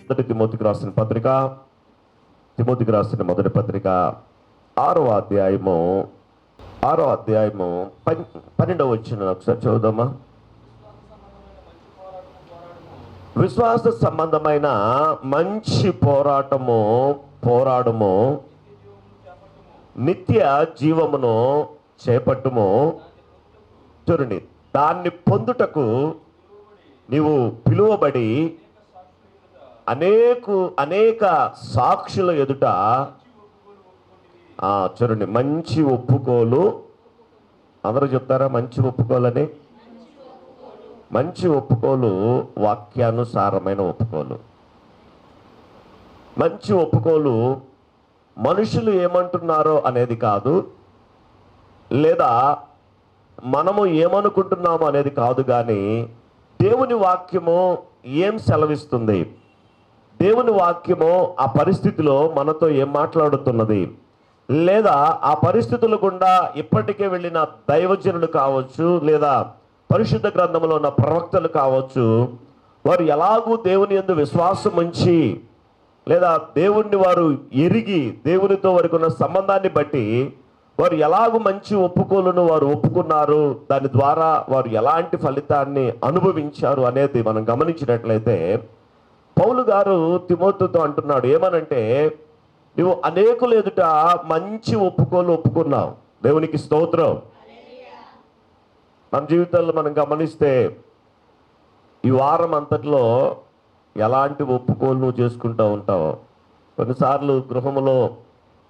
మొదటి తిమోతికి రాసిన పత్రిక, తిమోతికి రాసిన మొదటి పత్రిక 6వ అధ్యాయము 12వ వచనం ఒకసారి చదువుదామా. విశ్వాస సంబంధమైన మంచి పోరాడము నిత్య జీవమును చేపట్టుము. చూడండి, దాన్ని పొందుటకు నీవు పిలువబడి అనేక సాక్షుల ఎదుట చూడండి, మంచి ఒప్పుకోలు. అందరూ చెప్తారా మంచి ఒప్పుకోలని? మంచి ఒప్పుకోలు వాక్యానుసారమైన ఒప్పుకోలు. మంచి ఒప్పుకోలు మనుషులు ఏమంటున్నారో అనేది కాదు, లేదా మనము ఏమనుకుంటున్నామో అనేది కాదు, కానీ దేవుని వాక్యము ఏం సెలవిస్తుంది, దేవుని వాక్యము ఆ పరిస్థితిలో మనతో ఏం మాట్లాడుతున్నది, లేదా ఆ పరిస్థితుల గుండా ఇప్పటికే వెళ్ళిన దైవజనులు కావచ్చు, లేదా పరిశుద్ధ గ్రంథంలో ఉన్న ప్రవక్తలు కావచ్చు, వారు ఎలాగూ దేవుని యందు విశ్వాసం ఉంచి, లేదా దేవుణ్ణి వారు ఎరిగి దేవునితో వారికి ఉన్న సంబంధాన్ని బట్టి వారు ఎలాగూ మంచి ఒప్పుకోలను వారు ఒప్పుకున్నారు, దాని ద్వారా వారు ఎలాంటి ఫలితాన్ని అనుభవించారు అనేది మనం గమనించినట్లయితే, పౌలు గారు తిమోతితో అంటున్నాడు ఏమనంటే, నువ్వు అనేకులు ఎదుట మంచి ఒప్పుకోలు ఒప్పుకున్నావు. దేవునికి స్తోత్రం. మన జీవితాల్లో మనం గమనిస్తే ఈ వారం అంతట్లో ఎలాంటి ఒప్పుకోలు నువ్వు చేసుకుంటూ ఉంటావు. కొన్నిసార్లు గృహంలో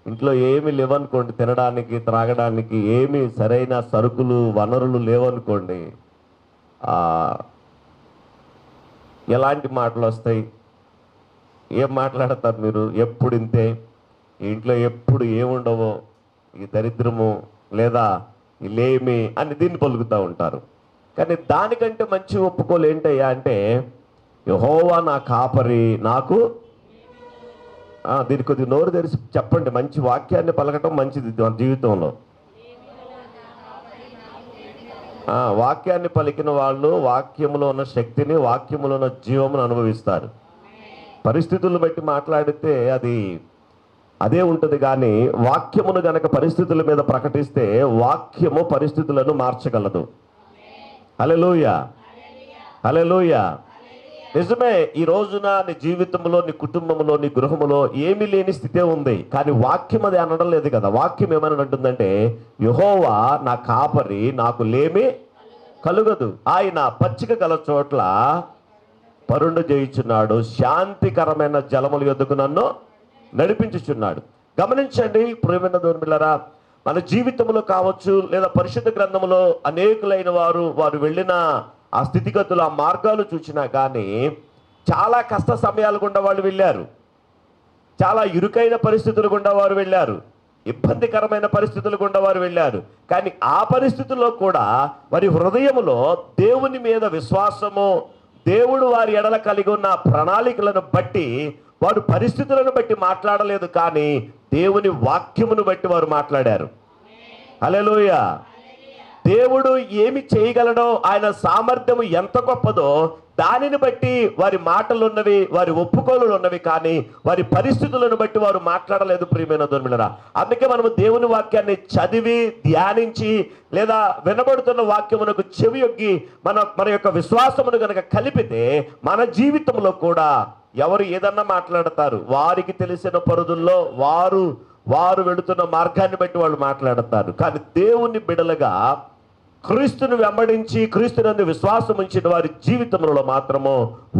ఇంట్లో ఏమి లేవనుకోండి, తినడానికి త్రాగడానికి ఏమి సరైన సరుకులు వనరులు లేవనుకోండి, ఎలాంటి మాటలు వస్తాయి? ఏం మాట్లాడతారు మీరు? ఎప్పుడు ఇంతే, ఇంట్లో ఎప్పుడు ఏముండవో, ఈ దరిద్రము లేదా ఈ లేమి అని దీన్ని పలుకుతూ ఉంటారు. కానీ దానికంటే మంచి ఒప్పుకోలు ఏంటయ్యా అంటే, యెహోవా నా కాపరి, నాకు దీనికి కొద్దిగా నోరు తెరిచి చెప్పండి. మంచి వాక్యాన్ని పలకటం మంచిది మన జీవితంలో. వాక్యాన్ని పలికిన వాళ్ళు వాక్యములో ఉన్న శక్తిని, వాక్యములో ఉన్న జీవమును అనుభవిస్తారు. పరిస్థితులను బట్టి మాట్లాడితే అదే ఉంటుంది, కానీ వాక్యమును గనక పరిస్థితుల మీద ప్రకటిస్తే వాక్యము పరిస్థితులను మార్చగలదు. హల్లెలూయా, హల్లెలూయా. నిజమే, ఈ రోజున నీ జీవితంలో, నీ కుటుంబంలో, నీ గృహంలో ఏమీ లేని స్థితే ఉంది, కానీ వాక్యం అది అనడం లేదు కదా. వాక్యం ఏమని అంటుందంటే, యెహోవా నా కాపరి, నాకు లేమి కలుగదు, ఆయన పచ్చిక గల చోట్ల పరుండు చేయుచున్నాడు, శాంతికరమైన జలముల యొద్దకు నన్ను నడిపించుచున్నాడు. గమనించండి ప్రియమైన దేవుని బిడ్డలారా, మన జీవితంలో కావచ్చు, లేదా పరిశుద్ధ గ్రంథంలో అనేకులైన వారు వెళ్ళిన ఆ స్థితిగతులు, ఆ మార్గాలు చూసినా కానీ చాలా కష్ట సమయాలు గుండా వాళ్ళు వెళ్ళారు, చాలా ఇరుకైన పరిస్థితులు గుండా వారు వెళ్ళారు, ఇబ్బందికరమైన పరిస్థితులు గుండా వారు వెళ్ళారు. కానీ ఆ పరిస్థితుల్లో కూడా వారి హృదయములో దేవుని మీద విశ్వాసము, దేవుడు వారి ఎడల కలిగి ఉన్న ప్రణాళికలను బట్టి వారు పరిస్థితులను బట్టి మాట్లాడలేదు, కానీ దేవుని వాక్యమును బట్టి వారు మాట్లాడారు. హల్లెలూయా. దేవుడు ఏమి చేయగలడో, ఆయన సామర్థ్యము ఎంత గొప్పదో దానిని బట్టి వారి మాటలు ఉన్నవి, వారి ఒప్పుకోలు ఉన్నవి, కానీ వారి పరిస్థితులను బట్టి వారు మాట్లాడలేదు. ప్రియమైన దేవునిరా, అందుకే మనము దేవుని వాక్యాన్ని చదివి ధ్యానించి, లేదా వినబడుతున్న వాక్యమునకు చెవియొగ్గి మన యొక్క విశ్వాసమును కనుక కలిపితే మన జీవితంలో కూడా ఎవరు ఏదన్నా మాట్లాడతారు. వారికి తెలిసిన పరిధుల్లో వారు వెళుతున్న మార్గాన్ని బట్టి వాళ్ళు మాట్లాడతారు. కానీ దేవుని బిడలుగా క్రీస్తును వెంబడించి క్రీస్తునందు విశ్వాసం ఉంచిన వారి జీవితంలో మాత్రము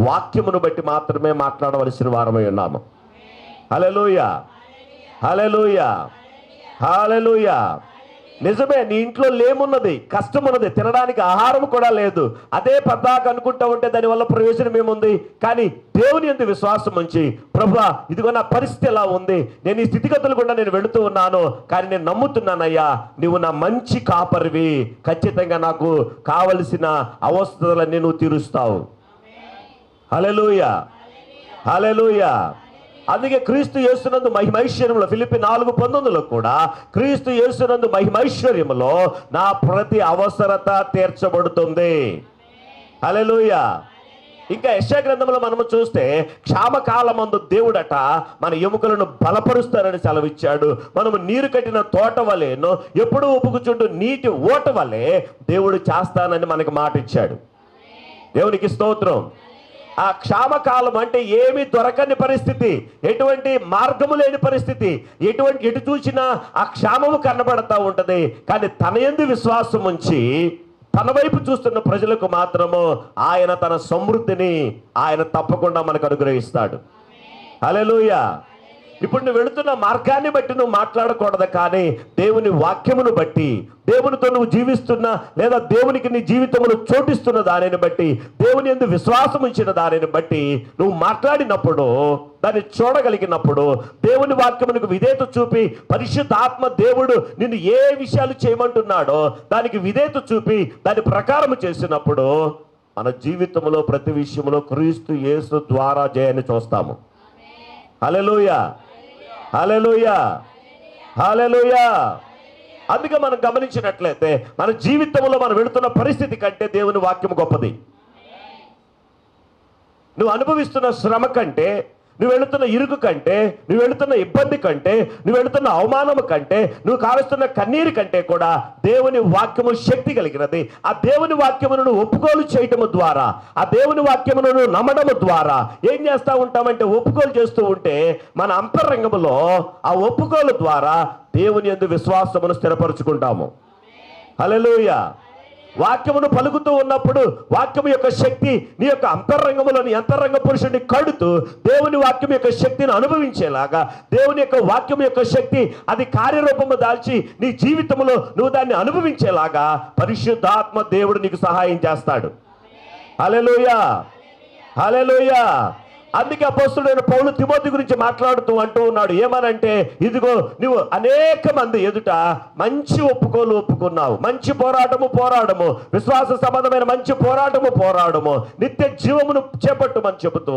వాక్యమును బట్టి మాత్రమే మాట్లాడవలసిన వారమై ఉన్నాము. హల్లెలూయా, హల్లెలూయా, హల్లెలూయా. నిజమే, నీ ఇంట్లో లేమున్నది, కష్టం ఉన్నది, తినడానికి ఆహారం కూడా లేదు, అదే పద్దాక అనుకుంటా ఉంటే దానివల్ల ప్రయోజనం ఏముంది? కానీ దేవుని యందు విశ్వాసం ఉంచి, ప్రభువా ఇదిగో నా పరిస్థితి ఎలా ఉంది, నేను ఈ స్థితిగతులు కూడా నేను వెళుతూ ఉన్నాను, కానీ నేను నమ్ముతున్నానయ్యా, నువ్వు నా మంచి కాపరివి, ఖచ్చితంగా నాకు కావలసిన అవసరాలన్నీ నువ్వు తీరుస్తావు. హల్లెలూయా, హల్లెలూయా. అందుకే క్రీస్తు యేసునందు మహిమైశ్వర్యంలో, ఫిలిప్పీ 4:19 కూడా క్రీస్తు యేసునందు మహిమైశ్వర్యములో నా ప్రతి అవసరత తీర్చబడుతుంది. హల్లెలూయా, ఇంకా యెషయా గ్రంథంలో మనము చూస్తే క్షామకాలమందు దేవుడట మన ఎముకలను బలపరుస్తారని సెలవిచ్చాడు. మనము నీరు కట్టిన తోట వలెను ఎప్పుడూ ఉపుకుచుంటూ నీటి ఓట వలె దేవుడు చేస్తానని మనకి మాట ఇచ్చాడు. దేవునికి స్తోత్రం. ఆ క్షామకాలం అంటే ఏమీ దొరకని పరిస్థితి, ఎటువంటి మార్గము లేని పరిస్థితి, ఎటు చూసినా ఆ క్షామము కనబడతా ఉంటది. కానీ తన యందు విశ్వాసం ఉంచి తన వైపు చూస్తున్న ప్రజలకు మాత్రము ఆయన తన సమృద్ధిని ఆయన తప్పకుండా మనకు అనుగ్రహిస్తాడు. హల్లెలూయా. ఇప్పుడు నువ్వు వెళుతున్న మార్గాన్ని బట్టి నువ్వు మాట్లాడకూడదు, కానీ దేవుని వాక్యమును బట్టి, దేవునితో నువ్వు జీవిస్తున్న లేదా దేవునికి నీ జీవితంలో చోటిస్తున్న దానిని బట్టి, దేవుని యందు విశ్వాసం ఉంచిన దానిని బట్టి నువ్వు మాట్లాడినప్పుడు, దాన్ని చూడగలిగినప్పుడు, దేవుని వాక్యమునకు విధేయత చూపి పరిశుద్ధాత్మ దేవుడు నిన్ను ఏ విషయాలు చేయమంటున్నాడో దానికి విధేయత చూపి దాని ప్రకారం చేసినప్పుడు మన జీవితంలో ప్రతి విషయంలో క్రీస్తు యేసు ద్వారా జయాన్ని చూస్తాము. హల్లెలూయా, హల్లెలూయా, హల్లెలూయా. అందుకే మనం గమనించినట్లయితే మన జీవితంలో మనం వెళుతున్న పరిస్థితి కంటే దేవుని వాక్యం గొప్పది. నువ్వు అనుభవిస్తున్న శ్రమ కంటే, నువ్వు వెళుతున్న ఇరుకు కంటే, నువ్వు వెళుతున్న ఇబ్బంది కంటే, నువ్వు వెళుతున్న అవమానము కంటే, నువ్వు కాలుస్తున్న కన్నీరు కంటే కూడా దేవుని వాక్యము శక్తి కలిగినది. ఆ దేవుని వాక్యమును ఒప్పుకోలు చేయటము ద్వారా, ఆ దేవుని వాక్యమును నమ్మడము ద్వారా ఏం చేస్తూ ఉంటామంటే, ఒప్పుకోలు చేస్తూ ఉంటే మన అంతరంగములో ఆ ఒప్పుకోలు ద్వారా దేవుని యందు విశ్వాసమును స్థిరపరుచుకుంటాము. హల్లెలూయా. వాక్యమును పలుకుతూ ఉన్నప్పుడు వాక్యము యొక్క శక్తి నీ యొక్క అంతరంగములో, నీ అంతరంగ పురుషుడిని కడుతూ దేవుని వాక్యం యొక్క శక్తిని అనుభవించేలాగా, దేవుని యొక్క వాక్యం యొక్క శక్తి అది కార్యరూపము దాల్చి నీ జీవితంలో నువ్వు దాన్ని అనుభవించేలాగా పరిశుద్ధాత్మ దేవుడు నీకు సహాయం చేస్తాడు. హల్లెలూయా, హల్లెలూయా. అందుకే అపోస్తలుడైన పౌలు తిమోతి గురించి మాట్లాడుతూ అంటూ ఉన్నాడు, ఏమనంటే, ఇదిగో నువ్వు అనేక మంది ఎదుట మంచి ఒప్పుకోలు ఒప్పుకున్నావు, మంచి పోరాడము, విశ్వాస సంబంధమైన మంచి పోరాడము, నిత్య జీవమును చేపట్టుమని చెబుతూ,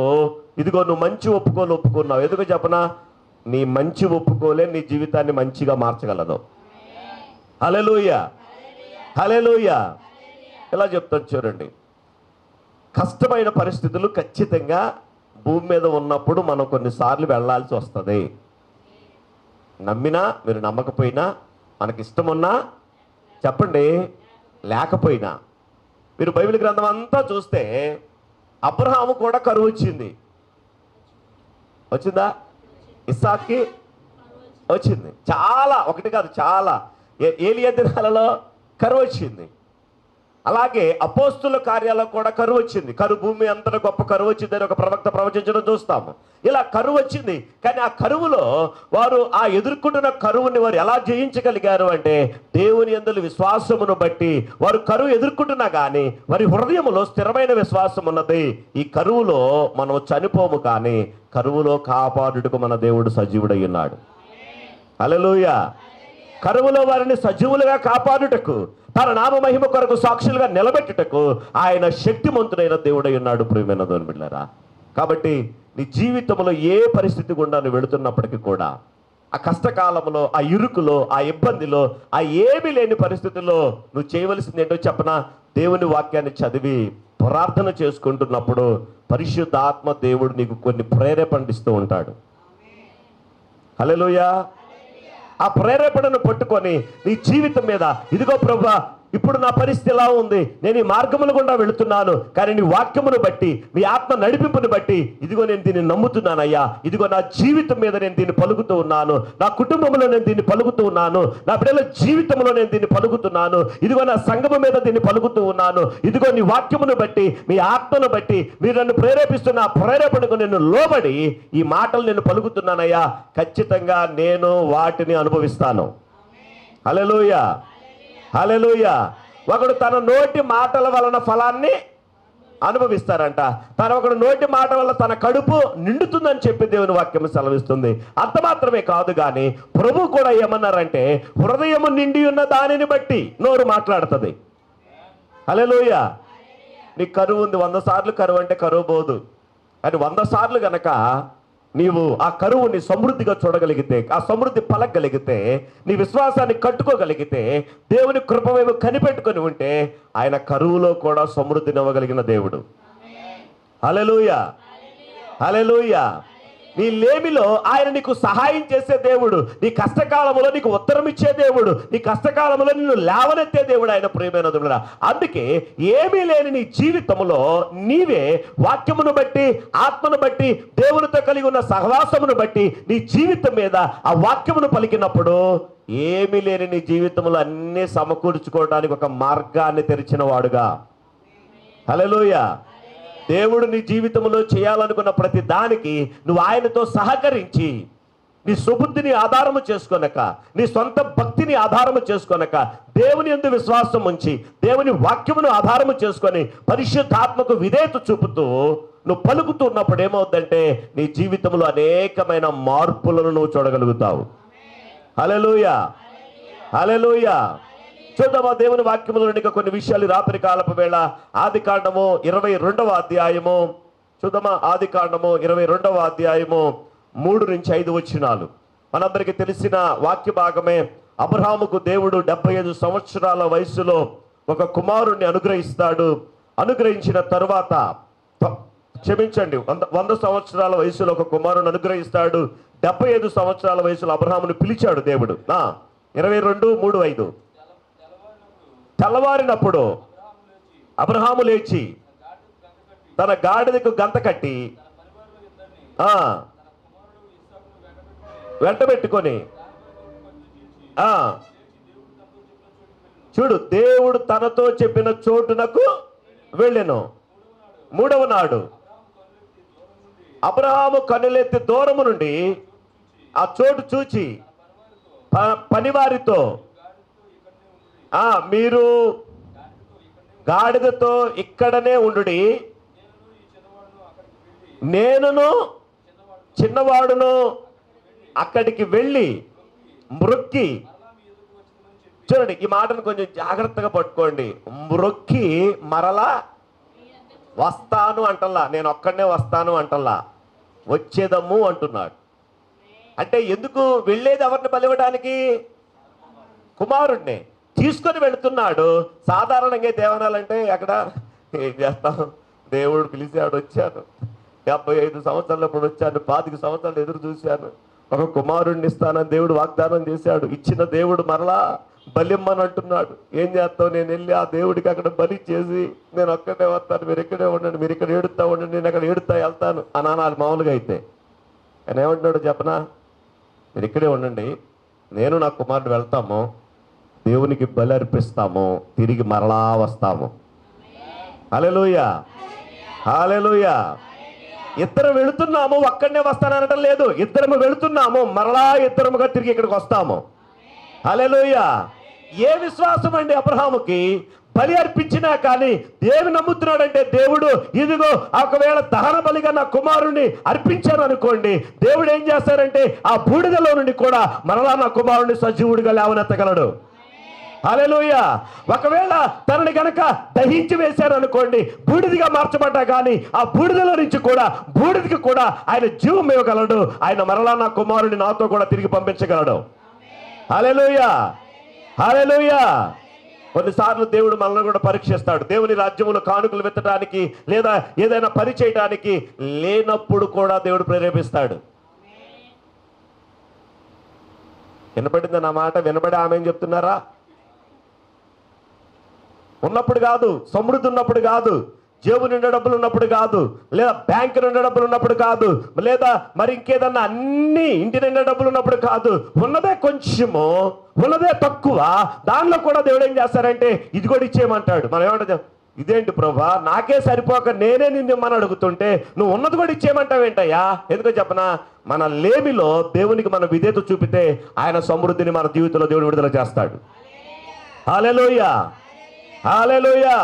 ఇదిగో నువ్వు మంచి ఒప్పుకోలు ఒప్పుకున్నావు. ఎందుకు చెప్పనా? నీ మంచి ఒప్పుకోలే నీ జీవితాన్ని మంచిగా మార్చగలదు. హల్లెలూయా, హల్లెలూయా. ఎలా చెప్తాను చూడండి. కష్టమైన పరిస్థితులు ఖచ్చితంగా భూమి మీద ఉన్నప్పుడు మనం కొన్నిసార్లు వెళ్ళాల్సి వస్తుంది. నమ్మినా, మీరు నమ్మకపోయినా, మనకి ఇష్టమున్నా చెప్పండి, లేకపోయినా. మీరు బైబిల్ గ్రంథం అంతా చూస్తే అబ్రహాము కూడా కరువు వచ్చిందా? ఇస్సాక్కి వచ్చింది. చాలా, ఒకటి కాదు చాలా. ఏలియా దినాలలో కరువు వచ్చింది. అలాగే అపోస్తుల కార్యాలకు కూడా కరువు వచ్చింది. భూమి అంతటా గొప్ప కరువు వచ్చిందని ఒక ప్రవక్త ప్రవచించడం చూస్తాము. ఇలా కరువు వచ్చింది. కానీ ఆ కరువులో వారు ఆ ఎదుర్కొంటున్న కరువుని వారు ఎలా జయించగలిగారు అంటే, దేవుని యందు విశ్వాసమును బట్టి. వారు కరువు ఎదుర్కొంటున్నా కానీ వారి హృదయంలో స్థిరమైన విశ్వాసం ఉన్నది. ఈ కరువులో మనం చనిపోము, కానీ కరువులో కాపాడుటకు మన దేవుడు సజీవుడై ఉన్నాడు. హల్లెలూయా. కరువులో వారిని సజీవులుగా కాపాడుటకు, తన నామ మహిమ కొరకు సాక్షులుగా నిలబెట్టుటకు ఆయన శక్తిమంతుడైన దేవుడై ఉన్నాడు. ప్రియమైన దేవుని బిడ్డలారా, కాబట్టి నీ జీవితంలో ఏ పరిస్థితి గుండా నువ్వు వెళుతున్నప్పటికీ కూడా, ఆ కష్టకాలంలో, ఆ ఇరుకులో, ఆ ఇబ్బందిలో, ఆ ఏమీ లేని పరిస్థితుల్లో నువ్వు చేయవలసింది ఏంటో చెప్పనా? దేవుని వాక్యాన్ని చదివి ప్రార్థన చేసుకుంటున్నప్పుడు పరిశుద్ధాత్మ దేవుడు నీకు కొన్ని ప్రేరేపణలు ఇస్తూ ఉంటాడు. హల్లెలూయా. ఆ ప్రేరేపణను పట్టుకొని నీ జీవితం మీద, ఇదిగో ప్రభువా, ఇప్పుడు నా పరిస్థితి ఎలా ఉంది, నేను ఈ మార్గముల గుండా వెళుతున్నాను, కానీ నీ వాక్యమును బట్టి, మీ ఆత్మ నడిపింపుని బట్టి, ఇదిగో నేను దీన్ని నమ్ముతున్నానయ్యా, ఇదిగో నా జీవితం మీద నేను దీన్ని పలుకుతూ ఉన్నాను, నా కుటుంబంలో నేను దీన్ని పలుకుతూ ఉన్నాను, నా బిడ్డల జీవితంలో నేను దీన్ని పలుకుతున్నాను, ఇదిగో నా సంఘము మీద దీన్ని పలుకుతూ ఉన్నాను, ఇదిగో నీ వాక్యమును బట్టి, మీ ఆత్మను బట్టి మీరు నన్ను ప్రేరేపిస్తున్న ఆ ప్రేరేపణకు నేను లోబడి ఈ మాటలు నేను పలుకుతున్నానయ్యా, ఖచ్చితంగా నేను వాటిని అనుభవిస్తాను. హల్లెలూయా, హల్లెలూయా. ఒకడు తన నోటి మాటల వలన ఫలాన్ని అనుభవిస్తారంట. ఒకడు నోటి మాట వల్ల తన కడుపు నిండుతుందని చెప్పి దేవుని వాక్యం సెలవిస్తుంది. అంత మాత్రమే కాదు, కానీ ప్రభు కూడా ఏమన్నారంటే, హృదయము నిండి ఉన్న దానిని బట్టి నోరు మాట్లాడుతుంది. హల్లెలూయా. నీకు కరువు ఉంది, 100 సార్లు కరువు అంటే కరువు పోదు. అని 100 సార్లు గనక నీవు ఆ కరువుని సమృద్ధిగా చూడగలిగితే, ఆ సమృద్ధి పలకగలిగితే, నీ విశ్వాసాన్ని కట్టుకోగలిగితే, దేవుని కృపవేమో కనిపెట్టుకొని ఉంటే, ఆయన కరువులో కూడా సమృద్ధిని ఇవ్వగలిగిన దేవుడు. హల్లెలూయా, హల్లెలూయా. నీ లేమిలో ఆయన నీకు సహాయం చేసే దేవుడు, నీ కష్టకాలంలో నీకు ఉత్తరం ఇచ్చే దేవుడు, నీ కష్టకాలంలో నిన్ను లేవనెత్తే దేవుడు ఆయన, ప్రియమైన దేవుడా. అందుకే ఏమీ లేని నీ జీవితంలో నీవే వాక్యమును బట్టి, ఆత్మను బట్టి, దేవునితో కలిగి ఉన్న సహవాసమును బట్టి నీ జీవితం మీద ఆ వాక్యమును పలికినప్పుడు ఏమీ లేని నీ జీవితంలో అన్నీ సమకూర్చుకోవడానికి ఒక మార్గాన్ని తెరిచిన వాడుగా. హల్లెలూయా. దేవుడు నీ జీవితంలో చేయాలనుకున్న ప్రతి దానికి నువ్వు ఆయనతో సహకరించి, నీ సుబుద్ధిని ఆధారము చేసుకొనక, నీ సొంత భక్తిని ఆధారము చేసుకొనక, దేవుని యందు విశ్వాసం ఉంచి, దేవుని వాక్యమును ఆధారము చేసుకొని పరిశుద్ధాత్మకు విధేయత చూపుతూ నువ్వు పలుకుతున్నప్పుడు ఏమవుతుందంటే నీ జీవితంలో అనేకమైన మార్పులను నువ్వు చూడగలుగుతావు. హల్లెలూయా, హల్లెలూయా. చూద్దామా దేవుని వాక్యములో ఇంకా కొన్ని విషయాలు రాత్రి కాలపు వేళ. ఆదికాండము 22వ అధ్యాయము చూద్దామా. ఆదికాండము 22వ అధ్యాయము 3 నుంచి 5 వచనాలు. మనందరికీ తెలిసిన వాక్య భాగమే. అబ్రహాముకు దేవుడు 75 సంవత్సరాల వయసులో ఒక కుమారుణ్ణి అనుగ్రహిస్తాడు. అనుగ్రహించిన తరువాత, క్షమించండి, 100 సంవత్సరాల వయసులో ఒక కుమారుని అనుగ్రహిస్తాడు. 75 సంవత్సరాల వయసులో అబ్రహామును పిలిచాడు దేవుడు. 22:3-5. తెల్లవారినప్పుడు అబ్రహాము లేచి తన గాడిదకు గంత కట్టి వెంట పెట్టుకొని, చూడు, దేవుడు తనతో చెప్పిన చోటునకు వెళ్ళెను. 3వ నాడు అబ్రహాము కన్నులెత్తి దూరము నుండి ఆ చోటు చూచి పనివారితో, మీరు గాడిదతో ఇక్కడనే ఉండుడి, నేనును చిన్నవాడును అక్కడికి వెళ్ళి మ్రొక్కి. చూడండి, ఈ మాటను కొంచెం జాగ్రత్తగా పట్టుకోండి. మ్రొక్కి మరలా వస్తాను అంటల్లా, నేను ఒక్కడనే వస్తాను అంటల్లా, వచ్చేదమ్ము అంటున్నాడు. అంటే ఎందుకు వెళ్ళేది? ఎవరిని బలివ్వడానికి? కుమారుడిని తీసుకొని వెళుతున్నాడు. సాధారణంగా దేవనాలంటే అక్కడ ఏం చేస్తాం, దేవుడు పిలిచాడు, వచ్చాను, 75 సంవత్సరాలప్పుడు వచ్చాను, 25 సంవత్సరాలు ఎదురు చూశాను, ఒక కుమారుడిని ఇస్తానని దేవుడు వాగ్దానం చేశాడు. ఇచ్చిన దేవుడు మరలా బలిమ్మని అంటున్నాడు. ఏం చేస్తావు? నేను వెళ్ళి ఆ దేవుడికి అక్కడ బలి చేసి నేను ఒక్కడే వస్తాను, మీరు ఇక్కడే ఉండండి, మీరు ఇక్కడ ఏడుతా ఉండండి, నేను అక్కడ ఏడుతా వెళ్తాను అనాలి మామూలుగా అయితే. ఆయన ఏమంటున్నాడు చెప్పనా? మీరు ఇక్కడే ఉండండి, నేను నా కుమారుడు వెళ్తాము, దేవునికి బలి అర్పిస్తాము, తిరిగి మరలా వస్తాము. హల్లెలూయా, హల్లెలూయా. ఇద్దరం వెళుతున్నాము, ఒక్కడనే వస్తాననటం లేదు. ఇద్దరము వెళుతున్నాము, మరలా ఇద్దరముగా తిరిగి ఇక్కడికి వస్తాము. హల్లెలూయా. ఏ విశ్వాసం అండి అబ్రహాముకి? బలి అర్పించినా కానీ దేవుని నమ్ముతున్నాడంటే, దేవుడు ఇదిగో ఒకవేళ దహన బలిగా నా కుమారుణ్ణి అర్పించాను అనుకోండి, దేవుడు ఏం చేస్తారంటే ఆ బూడిదలో నుండి కూడా మరలా నా కుమారుణ్ణి సజీవుడిగా లేవనెత్తగలడు. హల్లెలూయా. ఒకవేళ తనని గనక దహించి వేశారు అనుకోండి, బూడిదిగా మార్చబడ్డా కానీ ఆ బూడిదలో నుంచి కూడా బూడిదికి కూడా ఆయన జీవం ఇవ్వగలడు. ఆయన మరలా నా కుమారుని నాతో కూడా తిరిగి పంపించగలడు. హల్లెలూయా, హల్లెలూయా. కొన్నిసార్లు దేవుడు మనల్ని కూడా పరీక్షిస్తాడు. దేవుని రాజ్యములో కానుకలు వెత్తడానికి లేదా ఏదైనా పని చేయడానికి లేనప్పుడు కూడా దేవుడు ప్రేరేపిస్తాడు. వినపడింది నా మాట? వినబడి ఆమె ఏం చెప్తున్నారా? ఉన్నప్పుడు కాదు, సమృద్ధి ఉన్నప్పుడు కాదు, జేబు నిండా డబ్బులు ఉన్నప్పుడు కాదు, లేదా బ్యాంకు నిండా డబ్బులు ఉన్నప్పుడు కాదు, లేదా మరి ఇంకేదన్నా అన్ని ఇంటి నిండా డబ్బులు ఉన్నప్పుడు కాదు. ఉన్నదే కొంచెము, ఉన్నదే తక్కువ, దానిలో కూడా దేవుడు ఏం చేస్తారంటే ఇది కూడా ఇచ్చేయమంటాడు. మనం ఏమంటాం? ఇదేంటి ప్రభా, నాకే సరిపోక నేనే నిన్ను ఇమ్మని అడుగుతుంటే నువ్వు ఉన్నది కూడా ఇచ్చేయమంటావేంటయ్యా? ఎందుకో చెప్పనా? మన లేమిలో దేవునికి మన విధేయత చూపితే ఆయన సమృద్ధిని మన జీవితంలో దేవుడు విడుదల చేస్తాడు. హల్లెలూయా, హల్లెలూయా.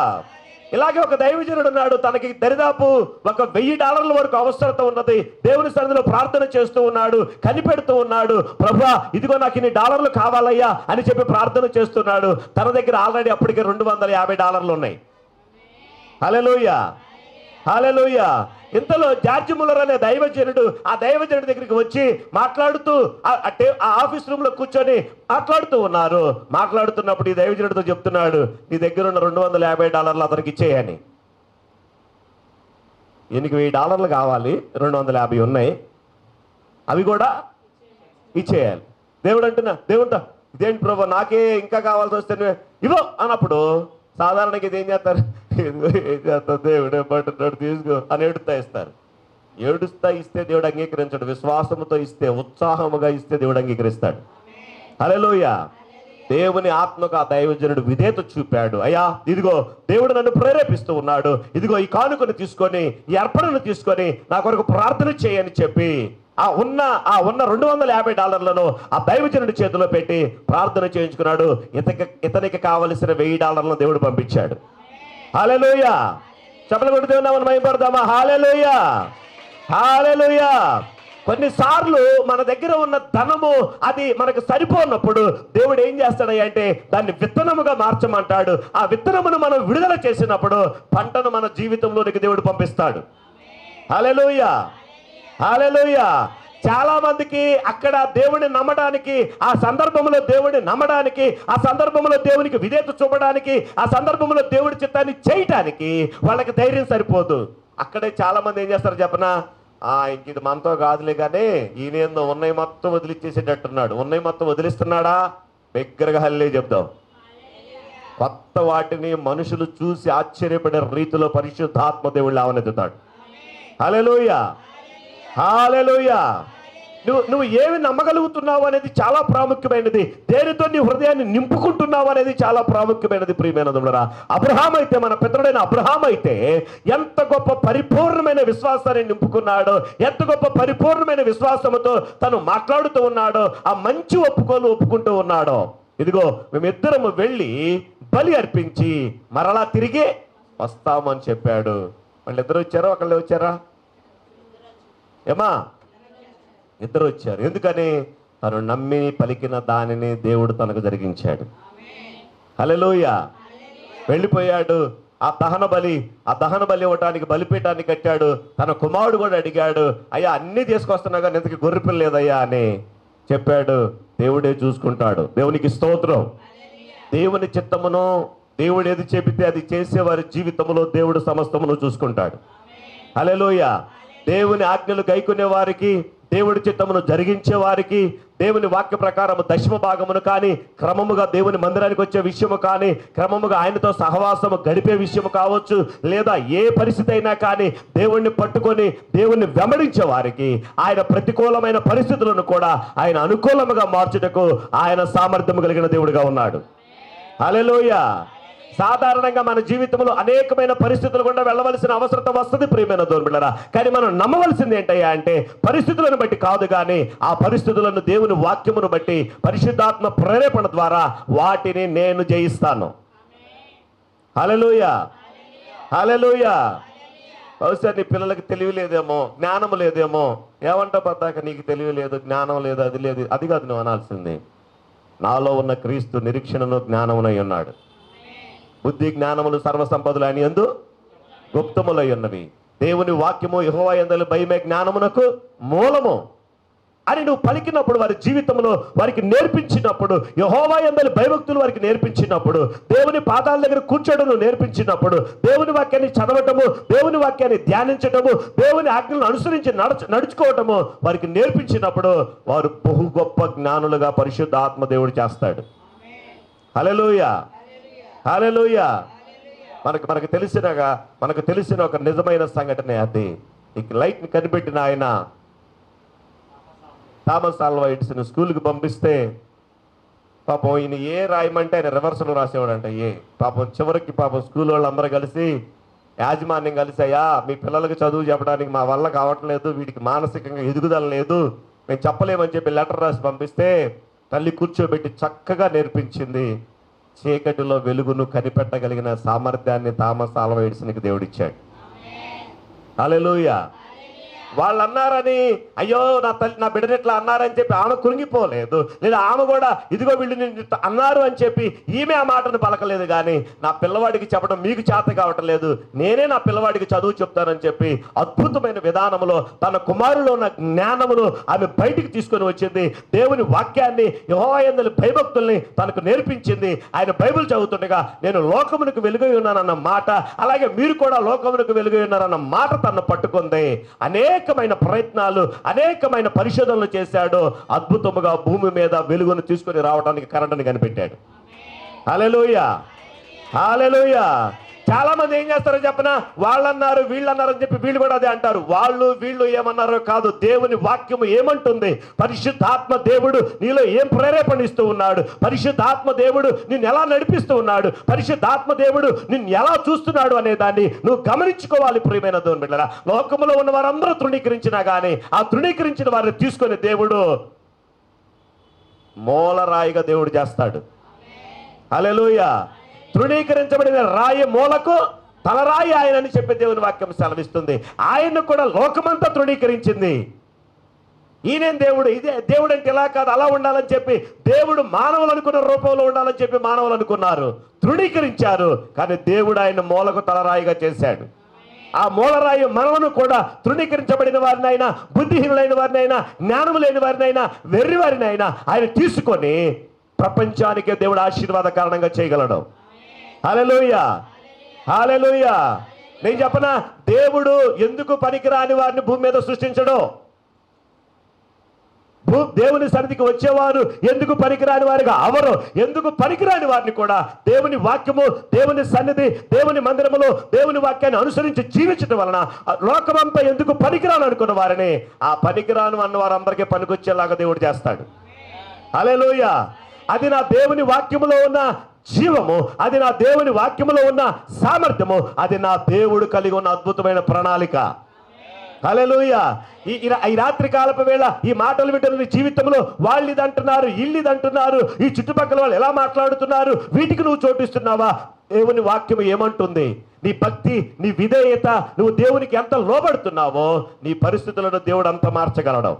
ఇలాగే ఒక దైవజనుడు ఉన్నాడు. తనకి దరిదాపు ఒక $1000 వరకు అవసరత ఉన్నది. దేవుని సన్నిధిలో ప్రార్థన చేస్తూ ఉన్నాడు, కనిపెడుతూ ఉన్నాడు. ప్రభువా, ఇదిగో నాకు ఇన్ని $100 కావాలయ్యా అని చెప్పి ప్రార్థన చేస్తున్నాడు. తన దగ్గర ఆల్రెడీ అప్పటికే $250 ఉన్నాయి. హల్లెలూయా, హల్లెలూయా. ఇంతలో జార్జ్ ముల్లర్ అనే దైవజనుడు ఆ దైవజనుడి దగ్గరికి వచ్చి మాట్లాడుతూ ఆ ఆఫీస్ రూమ్ లో కూర్చొని మాట్లాడుతూ ఉన్నారు. మాట్లాడుతున్నప్పుడు ఈ దైవజనుడితో చెప్తున్నాడు, నీ దగ్గర ఉన్న $250 అతనికి ఇచ్చేయని. ఈయనకి $1000 కావాలి, 250 ఉన్నాయి, అవి కూడా ఇచ్చేయాలి. దేవుడు ఇదేంటి ప్రభు నాకే ఇంకా కావాల్సి వస్తే ఇవ్వ అన్నప్పుడు సాధారణంగా ఇది ఏం చేస్తారు, ఏం చేస్తారు, దేవుడు ఏమంటున్నాడు తీసుకో అని ఇస్తారు. ఏడుస్తా ఇస్తే దేవుడు అంగీకరించాడు, విశ్వాసముతో ఇస్తే, ఉత్సాహముగా ఇస్తే దేవుడు అంగీకరిస్తాడు. హల్లెలూయా. దేవుని ఆత్మకు ఆ దైవజనుడు విధేయత చూపాడు. అయ్యా ఇదిగో దేవుడు నన్ను ప్రేరేపిస్తూ ఉన్నాడు, ఇదిగో ఈ కానుకను తీసుకొని, ఈ అర్పణను తీసుకొని నా కొరకు ప్రార్థన చేయని చెప్పి ఆ ఉన్న $250 ఆ దైవజనుడి చేతిలో పెట్టి ప్రార్థన చేయించుకున్నాడు. ఇతనికి కావలసిన $1000 దేవుడు పంపించాడు. హల్లెలూయా. చెప్పలు కొట్టి దేవుని నామమున మహిమపడదామా? హల్లెలూయా, హల్లెలూయా. కొన్నిసార్లు మన దగ్గర ఉన్న ధనము అది మనకు సరిపోనప్పుడు దేవుడు ఏం చేస్తాడు అంటే దాన్ని విత్తనముగా మార్చమంటాడు. ఆ విత్తనమును మనం విడుదల చేసినప్పుడు పంటను మన జీవితంలోనికి దేవుడు పంపిస్తాడు. హల్లెలూయా, హల్లెలూయా. చాలా మందికి అక్కడ దేవుడిని నమ్మడానికి, ఆ సందర్భంలో దేవుడిని నమ్మడానికి, ఆ సందర్భంలో దేవునికి విధేయత చూపడానికి, ఆ సందర్భంలో దేవుడి చిత్తాన్ని చేయటానికి వాళ్ళకి ధైర్యం సరిపోదు. అక్కడే చాలా మంది ఏం చేస్తారు చెప్పనా, ఇంక ఇది మనతో కాదులే కానీ ఈయనేందో ఉన్నాయి మొత్తం వదిలిచ్చేసేటట్టున్నాడు. ఉన్నాయి మొత్తం వదిలిస్తున్నాడా? దగ్గరగా హల్లే చెప్దాం. కొత్త వాటిని మనుషులు చూసి ఆశ్చర్యపడే రీతిలో పరిశుద్ధాత్మ దేవుడు లేవనెత్తుతాడు. హల్లెలూయా, హల్లెలూయా. నువ్వు ఏమి నమ్మగలుగుతున్నావు అనేది చాలా ప్రాముఖ్యమైనది. దేనితో నీ హృదయాన్ని నింపుకుంటున్నావు అనేది చాలా ప్రాముఖ్యమైనది. ప్రియమైన దేవుడా, అబ్రహాం అయితే, మన పితరుడైన అబ్రహాం అయితే ఎంత గొప్ప పరిపూర్ణమైన విశ్వాసాన్ని నింపుకున్నాడో, ఎంత గొప్ప పరిపూర్ణమైన విశ్వాసముతో తను మాట్లాడుతూ ఉన్నాడో, ఆ మంచి ఒప్పుకుంటూ ఉన్నాడో. ఇదిగో మేమిద్దరము వెళ్ళి బలి అర్పించి మరలా తిరిగి వస్తామని చెప్పాడు. వాళ్ళిద్దరు వచ్చారా, ఒకళ్ళే వచ్చారా? ఏమా, ఇద్దరు వచ్చారు. ఎందుకని? తను నమ్మి పలికిన దానిని దేవుడు తనకు జరిగించాడు. హల్లెలూయా. వెళ్ళిపోయాడు. ఆ దహన బలి ఇవ్వటానికి బలిపీఠాన్ని కట్టాడు. తన కుమారుడు కూడా అడిగాడు, అయ్యా అన్నీ తీసుకొస్తున్నా కానీ ఇంతకీ గొర్రెపిల్ల లేదయ్యా అని చెప్పాడు. దేవుడే చూసుకుంటాడు. దేవునికి స్తోత్రం. దేవుని చిత్తమును దేవుడు ఏది చెబితే అది చేసేవారి జీవితంలో దేవుడు సమస్తమును చూసుకుంటాడు. హల్లెలూయా. దేవుని ఆజ్ఞలు గైకొనే వారికి, దేవుడి చిత్తమును జరిగించే వారికి, దేవుని వాక్య ప్రకారము దశమ భాగమును కానీ, క్రమముగా దేవుని మందిరానికి వచ్చే విషయము కానీ, క్రమముగా ఆయనతో సహవాసము గడిపే విషయము కావచ్చు, లేదా ఏ పరిస్థితి అయినా కానీ దేవుణ్ణి పట్టుకొని దేవుణ్ణి వెంబడించే వారికి ఆయన ప్రతికూలమైన పరిస్థితులను కూడా ఆయన అనుకూలముగా మార్చుటకు ఆయన సామర్థ్యం కలిగిన దేవుడిగా ఉన్నాడు. హల్లెలూయా. సాధారణంగా మన జీవితంలో అనేకమైన పరిస్థితులు గుండా వెళ్ళవలసిన అవసరం వస్తుంది ప్రియమైన దేవుని బిడ్డలారా. కానీ మనం నమ్మవలసింది ఏంటయ్యా అంటే పరిస్థితులను బట్టి కాదు, కానీ ఆ పరిస్థితులను దేవుని వాక్యమును బట్టి పరిశుద్ధాత్మ ప్రేరేపణ ద్వారా వాటిని నేను జయిస్తాను. హల్లెలూయా, హల్లెలూయా. బహుశా నీ పిల్లలకి తెలివి లేదేమో, జ్ఞానం లేదేమో. ఏమంటా పద్దాక నీకు తెలివి లేదు, జ్ఞానం లేదు, అది లేదు. అది కాదు నువ్వు అనాల్సింది. నాలో ఉన్న క్రీస్తు నిరీక్షణను జ్ఞానమునై ఉన్నాడు. బుద్ధి జ్ఞానములు సర్వసంపదలు అని యందు గుప్తములై ఉన్నవి. దేవుని వాక్యము యెహోవా యందలి భయమే జ్ఞానమునకు మూలము అని నువ్వు పలికినప్పుడు, వారి జీవితంలో వారికి నేర్పించినప్పుడు, యెహోవా యందలి భయభక్తులు వారికి నేర్పించినప్పుడు, దేవుని పాదాల దగ్గర కూర్చోవడం నేర్పించినప్పుడు, దేవుని వాక్యాన్ని చదవటము, దేవుని వాక్యాన్ని ధ్యానించటము, దేవుని ఆజ్ఞలను అనుసరించి నడుచుకోవటము వారికి నేర్పించినప్పుడు వారు బహు గొప్ప జ్ఞానులుగా పరిశుద్ధ ఆత్మ దేవుడు చేస్తాడు. హల్లెలూయా, హల్లెలూయా. మనకు తెలిసిన ఒక నిజమైన సంఘటన అది. ఈ లైట్ని కనిపెట్టిన ఆయన థామస్ ఆల్వా ఎడిసన్ స్కూల్కి పంపిస్తే పాపం ఈయన ఏ రాయమంటే ఆయన రివర్సల్ రాసేవాడంట. పాపం చివరికి స్కూల్ వాళ్ళు అందరూ కలిసి, యాజమాన్యం కలిసి, అయ్యా మీ పిల్లలకి చదువు చెప్పడానికి మా వల్ల కావట్లేదు, వీడికి మానసికంగా ఎదుగుదల లేదు, మేము చెప్పలేమని చెప్పి లెటర్ రాసి పంపిస్తే తల్లి కూర్చోబెట్టి చక్కగా నేర్పించింది. చీకటిలో వెలుగును కనిపెట్టగలిగిన సామర్థ్యాన్ని థామస్ ఆల్వా ఎడిసన్కి దేవుడిచ్చాడు. హల్లెలూయా, వాళ్ళు అన్నారని అయ్యో నా తల్లి నా బిడ్డని ఇట్లా అన్నారని చెప్పి ఆమె కృంగిపోలేదు, లేదా ఆమె కూడా ఇదిగో వీళ్ళు నిన్ను అన్నారు అని చెప్పి ఈమె ఆ మాటను పలకలేదు. కానీ నా పిల్లవాడికి చెప్పడం మీకు చేత కావటం లేదు, నేనే నా పిల్లవాడికి చదువు చెప్తానని చెప్పి అద్భుతమైన విధానంలో తన కుమారులో ఉన్న జ్ఞానమును ఆమె బయటికి తీసుకొని వచ్చింది. దేవుని వాక్యాన్ని, యెహోవా యందు భయభక్తుల్ని తనకు నేర్పించింది. ఆయన బైబిల్ చదువుతుండగా నేను లోకమునకు వెలుగై ఉన్నానన్న మాట, అలాగే మీరు కూడా లోకమునకు వెలుగై ఉన్నారన్న మాట తను పట్టుకుంది. అనేకమైన ప్రయత్నాలు, అనేకమైన పరిశోధనలు చేశాడు. అద్భుతముగా భూమి మీద వెలుగును తీసుకొని రావడానికి కరెంటుని కనిపెట్టాడు. హల్లెలూయా, హల్లెలూయా. చాలా మంది ఏం చేస్తారో చెప్పనా, వాళ్ళన్నారు వీళ్ళన్నారు అని చెప్పి వీళ్ళు కూడా అదే అంటారు. వాళ్ళు వీళ్ళు ఏమన్నారో కాదు, దేవుని వాక్యము ఏమంటుంది, పరిశుద్ధాత్మ దేవుడు నీలో ఏం ప్రేరేపణిస్తూ ఉన్నాడు, పరిశుద్ధాత్మ దేవుడు నిన్ను ఎలా నడిపిస్తూ ఉన్నాడు, పరిశుద్ధాత్మ దేవుడు నిన్ను ఎలా చూస్తున్నాడు అనే దాన్ని నువ్వు గమనించుకోవాలి. ప్రియమైన దేవుని బిడ్డలారా, లోకములో ఉన్న వారందరూ తృణీకరించినా కానీ ఆ తృణీకరించిన వారిని తీసుకొని దేవుడు మూలరాయిగా దేవుడు చేస్తాడు. హల్లెలూయా. తృణీకరించబడిన రాయి మూలకు తలరాయి ఆయనని చెప్పి దేవుని వాక్యం సెలవిస్తుంది. ఆయన్ను కూడా లోకమంతా తృణీకరించింది. ఈయనేం దేవుడు, ఇదే దేవుడు అంటే ఇలా కాదు అలా ఉండాలని చెప్పి దేవుడు మానవులు అనుకున్న రూపంలో ఉండాలని చెప్పి మానవులు అనుకున్నారు, తృణీకరించారు. కానీ దేవుడు ఆయన మూలకు తలరాయిగా చేశాడు. ఆ మూలరాయి మనలను కూడా తృణీకరించబడిన వారినైనా, బుద్ధిహీనులైన వారినైనా, జ్ఞానము లేని వారినైనా, వెర్రి వారినైనా ఆయన తీసుకొని ప్రపంచానికే దేవుడు ఆశీర్వాద కారణంగా చేయగలడు. హల్లెలూయా, హల్లెలూయా. నేను చెప్పనా, దేవుడు ఎందుకు పనికిరాని వారిని భూమి మీద సృష్టించడు? దేవుని సన్నిధికి వచ్చేవారు ఎందుకు పనికిరాని వారిగా అవరు? ఎందుకు పనికిరాని వారిని కూడా దేవుని వాక్యము, దేవుని సన్నిధి, దేవుని మందిరములో దేవుని వాక్యాన్ని అనుసరించి జీవించడం వలన లోకమంతా ఎందుకు పనికిరాను అనుకున్న వారిని ఆ పనికిరాను అన్న వారందరికీ పనికొచ్చేలాగా దేవుడు చేస్తాడు. హల్లెలూయా. అది నా దేవుని వాక్యములో ఉన్న జీవము, అది నా దేవుని వాక్యములో ఉన్న సామర్థ్యము, అది నా దేవుడు కలిగి ఉన్న అద్భుతమైన ప్రణాళిక. హల్లెలూయా. ఈ రాత్రి కాలపు వేళ ఈ మాటలు వింటున్న జీవితంలో వాళ్ళు ఇది అంటున్నారు, ఇల్లు ఇది అంటున్నారు, ఈ చుట్టుపక్కల వాళ్ళు ఎలా మాట్లాడుతున్నారు, వీటికి నువ్వు చోటిస్తున్నావా? దేవుని వాక్యం ఏమంటుంది? నీ భక్తి, నీ విధేయత, నువ్వు దేవునికి ఎంత లోబడుతున్నావో నీ పరిస్థితులను దేవుడు అంత మార్చగలడు.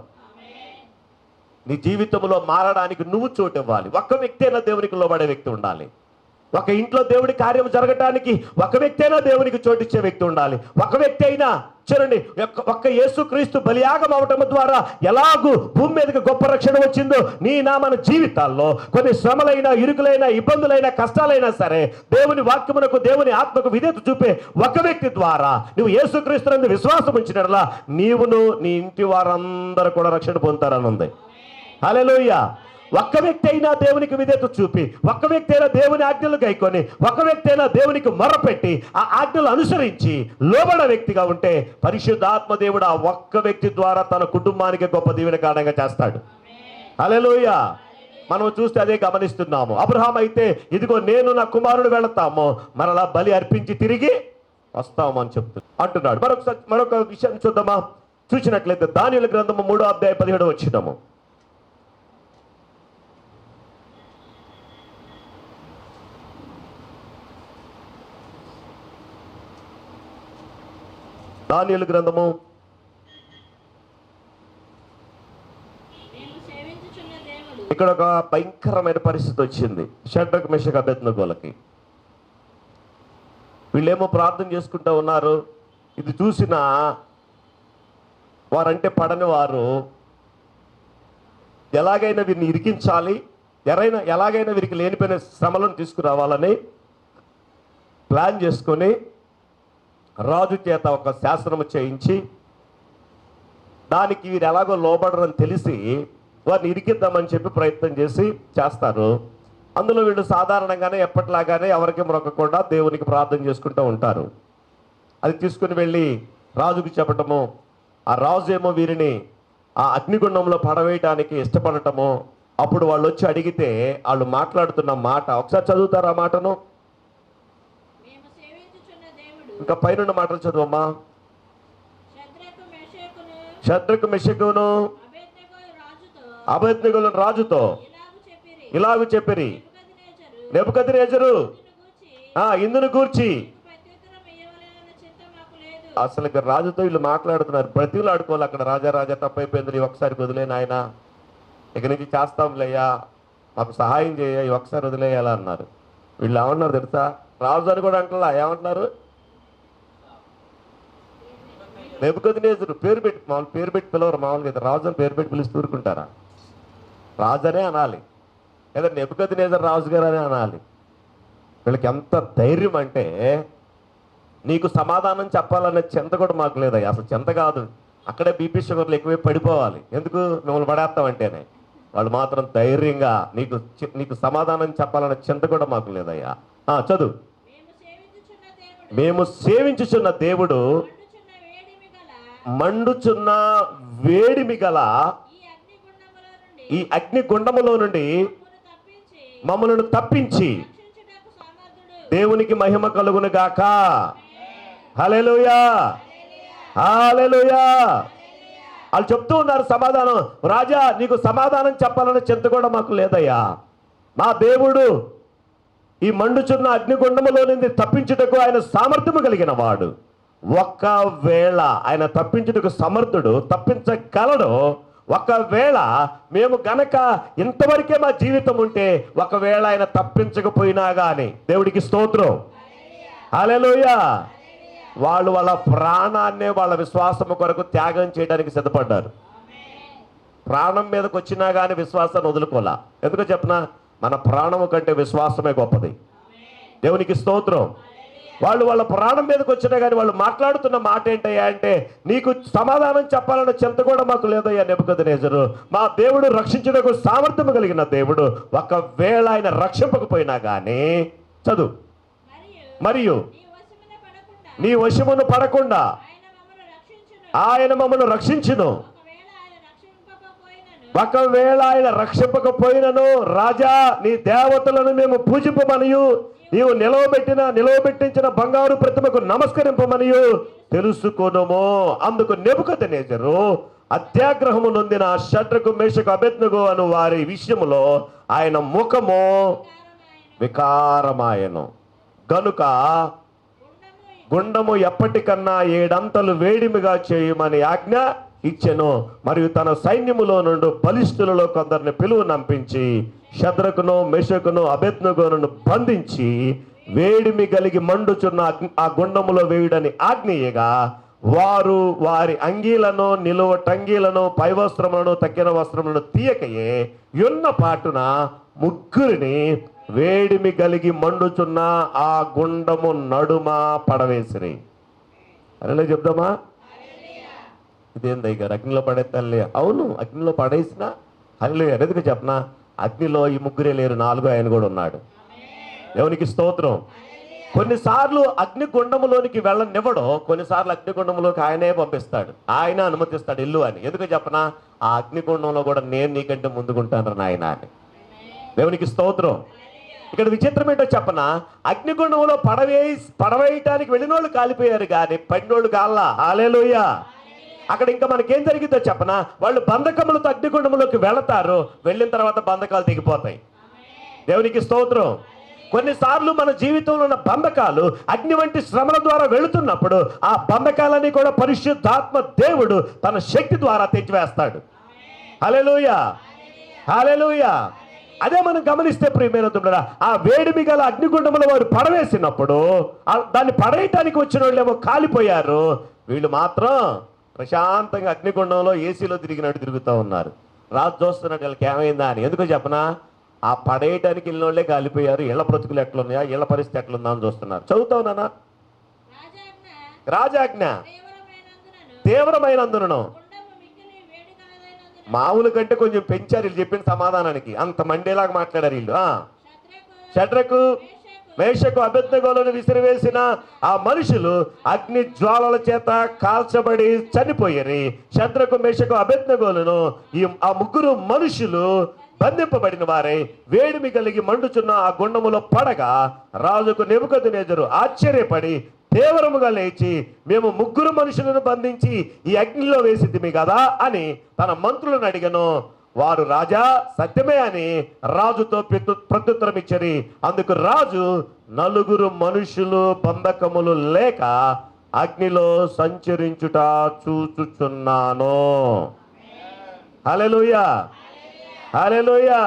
నీ జీవితంలో మారడానికి నువ్వు చోటు ఇవ్వాలి. ఒక్క వ్యక్తి అయినా దేవునికి లోబడే వ్యక్తి ఉండాలి. ఒక ఇంట్లో దేవుడి కార్యం జరగటానికి ఒక వ్యక్తి అయినా దేవునికి చోటిచ్చే వ్యక్తి ఉండాలి. ఒక వ్యక్తి అయినా చూడండి, ఒక్క యేసుక్రీస్తు బలియాగం అవటం ద్వారా ఎలాగూ భూమి మీదకి గొప్ప రక్షణ వచ్చిందో, నీ నా మన జీవితాల్లో కొన్ని శ్రమలైనా, ఇరుకులైనా, ఇబ్బందులైనా, కష్టాలైనా సరే దేవుని వాక్యమునకు, దేవుని ఆత్మకు విధేయత చూపే ఒక వ్యక్తి ద్వారా నువ్వు యేసుక్రీస్తునందు విశ్వాసం ఉంచినట్లా నీవును నీ ఇంటి వారందరూ కూడా రక్షణ పొందుతారని ఉంది. హల్లెలూయా. ఒక్క వ్యక్తి అయినా దేవునికి విధేయత చూపి, ఒక్క వ్యక్తి అయినా దేవుని ఆజ్ఞలు గైకొని, ఒక వ్యక్తి అయినా దేవునికి మొరపెట్టి ఆ ఆజ్ఞలు అనుసరించి లోబడ వ్యక్తిగా ఉంటే పరిశుద్ధాత్మ దేవుడు ఆ ఒక్క వ్యక్తి ద్వారా తన కుటుంబానికి గొప్ప దీవెన కారణంగా చేస్తాడు. హల్లెలూయా. మనం చూస్తే అదే గమనిస్తున్నాము. అబ్రహాం అయితే ఇదిగో నేను నా కుమారుడు వెళతాము, మరలా బలి అర్పించి తిరిగి వస్తాము అని అంటున్నాడు. మరొక విషయం చూద్దామా? చూసినట్లయితే దానియేలు గ్రంథము 3:17 దానియేలు గ్రంథము ఇక్కడ ఒక భయంకరమైన పరిస్థితి వచ్చింది షడ్రక్ మెషక్ అబేద్నెగోలకి. వీళ్ళేమో ప్రార్థన చేసుకుంటూ ఉన్నారు. ఇది చూసిన వారంటే పడని వారు ఎలాగైనా వీరిని ఇరికించాలి, ఎలాగైనా వీరికి లేనిపోయిన శ్రమలను తీసుకురావాలని ప్లాన్ చేసుకొని రాజు చేత ఒక శాసనము చేయించి దానికి వీరు ఎలాగో లోబడరని తెలిసి వారిని ఇరికిద్దామని చెప్పి ప్రయత్నం చేస్తారు. అందులో వీళ్ళు సాధారణంగానే ఎప్పటిలాగానే ఎవరికి మొక్కకుండా దేవునికి ప్రార్థన చేసుకుంటూ ఉంటారు. అది తీసుకుని వెళ్ళి రాజుకు చెప్పటము, ఆ రాజు ఏమో వీరిని ఆ అగ్నిగుండంలో పడవేయటానికి ఇష్టపడటము. అప్పుడు వాళ్ళు వచ్చి అడిగితే వాళ్ళు మాట్లాడుతున్న మాట ఒకసారి చదువుతారు. ఆ మాటను ఇంకా పైన మాటలు చదువమ్మా. షద్రకు మెషకును అబేద్నెగోలు రాజుతో ఇలాగు చెప్పిరి, నెబుకద్నెజరు ఇందును గూర్చి అసలు రాజుతో వీళ్ళు మాట్లాడుతున్నారు, బ్రతిలు ఆడుకోవాలి అక్కడ. రాజా రాజా తప్పైపోయింది, ఒకసారి వదిలేను ఆయన, ఇక నుంచి చేస్తాంలేయ్యా, మాకు సహాయం చేయ, ఒకసారి వదిలేయాలా అన్నారు. వీళ్ళు ఏమన్నారు తెలుసా? రాజు అని కూడా అంటలా, ఏమంటున్నారు? నెబుకద్నెజరు. పేరు పెట్టి మామూలు పేరు పెట్టి పిలవరు, మామూలుగా అయితే రాజు అని పేరు పెట్టి పిలిచి ఊరుకుంటారా? రాజనే అనాలి, లేదా నెబుకద్నెజరు రాజు గారు అనే అనాలి. వీళ్ళకి ఎంత ధైర్యం అంటే, నీకు సమాధానం చెప్పాలనే చింత కూడా మాకు లేదయ్యా. అసలు చింత కాదు, అక్కడే బీపీ షుగర్లు ఎక్కువే పడిపోవాలి, ఎందుకు మిమ్మల్ని పడేస్తామంటేనే. వాళ్ళు మాత్రం ధైర్యంగా నీకు సమాధానం చెప్పాలనే చింత కూడా మాకు లేదయ్యా. చదువు. మేము సేవించుచున్న దేవుడు మండుచున్న వేడిమి గల ఈ అగ్ని గుండములో నుండి మమ్మలను తప్పించి దేవునికి మహిమ కలుగును గాక. హల్లెలూయా, హల్లెలూయా. వాళ్ళు చెప్తూ ఉన్నారు సమాధానం. రాజా, నీకు సమాధానం చెప్పాలనే చింత కూడా మాకు లేదయ్యా. మా దేవుడు ఈ మండుచున్న అగ్నిగుండములో నుండి తప్పించుటకు ఆయన సామర్థ్యము కలిగిన వాడు. ఒకవేళ ఆయన తప్పించుటకు సమర్థుడు, తప్పించగలడు. ఒకవేళ మేము గనక ఇంతవరకే మా జీవితం ఉంటే, ఒకవేళ ఆయన తప్పించకపోయినా కానీ దేవుడికి స్తోత్రం. హల్లెలూయా. వాళ్ళు వాళ్ళ ప్రాణాన్నే వాళ్ళ విశ్వాసము కొరకు త్యాగం చేయడానికి సిద్ధపడ్డారు. ప్రాణం మీదకి వచ్చినా కానీ విశ్వాసాన్ని వదులుకోలా. ఎందుకో చెప్పనా? మన ప్రాణము కంటే విశ్వాసమే గొప్పది. దేవునికి స్తోత్రం. వాళ్ళు వాళ్ళ ప్రాణం మీదకి వచ్చినా కానీ వాళ్ళు మాట్లాడుతున్న మాట ఏంటయ్యా అంటే, నీకు సమాధానం చెప్పాలన్న చింత కూడా మాకు లేదయ్యా నెబుకద్నెజరు. మా దేవుడు రక్షించుటకు సామర్థ్యం కలిగిన దేవుడు. ఒకవేళ ఆయన రక్షింపకపోయినా కానీ, చదువు, మరియు నీ వశమును పడకుండా ఆయన మమ్మల్ని రక్షించును. ఒకవేళ ఆయన రక్షింపకపోయినను, రాజా నీ దేవతలను మేము పూజింపమనియు, నీవు నిలవబెట్టించిన బంగారు ప్రతిమకు నమస్కరింపమనియు తెలుసుకొనుము. అందుకు నెబుకద్నెజరు అత్యాగ్రహము నొందిన షడ్రకు మేషకు అబేద్నెగో అను వారి విషయములో ఆయన ముఖము వికారమాయను గనుక గుండము ఎప్పటికన్నా 7 అంతలు వేడిమిగా చేయమని ఆజ్ఞ ఇచ్చెను. మరియు తన సైన్యములో నుండి బలిష్ఠులలో కొందరిని పిలువ నంపించి షద్రకును మేషకును అబేద్నెగోను బంధించి వేడిమి కలిగి మండుచున్న ఆ గుండములో వేయుడని ఆజ్ఞయగా, వారు వారి అంగీలను, నిలువ టంగీలను, పై వస్త్రములను, తక్కిన వస్త్రములను తీయకయే యున్న పాటున ముగ్గురిని వేడిమి కలిగి మండుచున్న ఆ గుండము నడుమ పడవేసిరి. అలా చెప్దామా? ఇదేంది ఇక అగ్నిలో పడేస్తానులే. అవును, అగ్నిలో పడేసిన హల్లెలూయా. ఎందుకు చెప్పనా? అగ్నిలో ఈ ముగ్గురే లేరు, 4 ఆయన కూడా ఉన్నాడు. దేవునికి స్తోత్రం. కొన్నిసార్లు అగ్నిగుండములోనికి వెళ్ళనివ్వడు, కొన్నిసార్లు అగ్నిగుండంలోకి ఆయనే పంపిస్తాడు, ఆయన అనుమతిస్తాడు ఇల్లు అని. ఎందుకు చెప్పనా? ఆ అగ్నిగుండంలో కూడా నేను నీకంటే ముందుకుంటాను నాయన అని. దేవునికి స్తోత్రం. ఇక్కడ విచిత్రం ఏంటో చెప్పనా? అగ్నిగుండంలో పడవేయటానికి వెళ్ళినోళ్ళు కాలిపోయారు కానీ పడినోళ్ళు కాల్లా. హల్లెలూయా. అక్కడ ఇంకా మనకేం జరిగిందో చెప్పనా? వాళ్ళు బంధకములతో అగ్నిగుండంలోకి వెళతారు, వెళ్ళిన తర్వాత బంధకాలు తెగిపోతాయి. దేవునికి స్తోత్రం. కొన్నిసార్లు మన జీవితంలో ఉన్న బంధకాలు అగ్ని వంటి శ్రమల ద్వారా వెళుతున్నప్పుడు ఆ బంధకాలని కూడా పరిశుద్ధాత్మ దేవుడు తన శక్తి ద్వారా తెచ్చివేస్తాడు. హల్లెలూయా, హల్లెలూయా. అదే మనం గమనిస్తే ప్రియమైనతుడా, ఆ వేడిమి గల అగ్నిగుండములో వారు పడవేసినప్పుడు దాన్ని పడేయటానికి వచ్చిన వాళ్ళేమో కాలిపోయారు, వీళ్ళు మాత్రం ప్రశాంతంగా అగ్నిగుండంలో ఏసీలో తిరిగినట్టు తిరుగుతూ ఉన్నారు. రాజు చూస్తున్నట్టు వీళ్ళకి ఏమైందా అని. ఎందుకో చెప్పనా? ఆ పడేయటానికి వెళ్ళిన వాళ్ళే కాలిపోయారు. ఇళ్ల బ్రతుకులు ఎట్లున్నాయా, ఇళ్ల పరిస్థితి ఎట్లుందా అని చూస్తున్నారు. చదువుతావు నాన్న. రాజాజ్ఞ తీవ్రమైనందున మామూలు కంటే కొంచెం పెంచారు వీళ్ళు చెప్పిన సమాధానానికి. అంత మండేలాగా మాట్లాడారు వీళ్ళు. షడ్రకు మేషకు అబేద్నెగోలను విసిరివేసిన ఆ మనుషులు అగ్ని జ్వాలల చేత కాల్చబడి చనిపోయారు. షద్రకు మేషకు అబేద్నెగోలను ఆ ముగ్గురు మనుషులు బంధింపబడిన వారై వేడిమి కలిగి మండుచున్న ఆ గుండములో పడగా, రాజుకు నెబుకద్నెజరు ఆశ్చర్యపడి తీవ్రముగా లేచి, మేము ముగ్గురు మనుషులను బంధించి ఈ అగ్నిలో వేసిద్దిమి కదా అని తన మంత్రులను అడిగను. వారు రాజా సత్యమే అని రాజుతో ప్రత్యుత్తరం ఇచ్చరి. అందుకు రాజు 4 మనుషులు బంధకములు లేక అగ్నిలో సంచరించుట చూచుచున్నాను. హల్లెలూయా, హల్లెలూయా.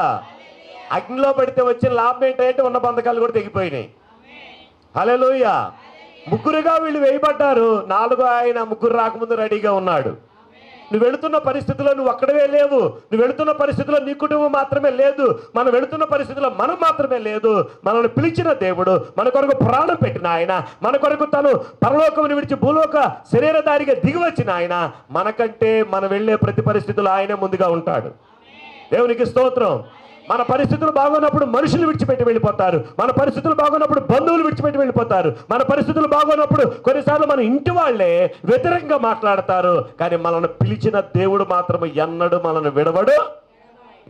అగ్నిలో పడితే వచ్చిన లాభం ఏంటంటే ఉన్న బంధకాలు కూడా తెగిపోయినాయి. హల్లెలూయా. ముగ్గురుగా వీళ్ళు వేయబడ్డారు. 4 ఆయన ముగ్గురు రాకముందు రెడీగా ఉన్నాడు. నువ్వు వెళుతున్న పరిస్థితిలో నువ్వు ఒక్కడవే లేవు. నువ్వు వెళుతున్న పరిస్థితిలో నీ కుటుంబం మాత్రమే లేదు. మనం వెళుతున్న పరిస్థితిలో మనం మాత్రమే లేదు. మనల్ని పిలిచిన దేవుడు, మన కొరకు ప్రాణం పెట్టిన ఆయన, మన కొరకు తను పరలోకమును విడిచి భూలోక శరీరధారిగా దిగివచ్చిన ఆయన, మనకంటే మనం వెళ్ళే ప్రతి పరిస్థితిలో ఆయనే ముందుగా ఉంటాడు. దేవునికి స్తోత్రం. మన పరిస్థితులు బాగున్నప్పుడు మనుషులు విడిచిపెట్టి వెళ్ళిపోతారు. మన పరిస్థితులు బాగున్నప్పుడు బంధువులు విడిచిపెట్టి వెళ్ళిపోతారు. మన పరిస్థితులు బాగున్నప్పుడు కొన్నిసార్లు మన ఇంటి వాళ్ళే వ్యతిరేకంగా మాట్లాడతారు. కానీ మనల్ని పిలిచిన దేవుడు మాత్రం ఎన్నడూ మనల్ని విడవడు,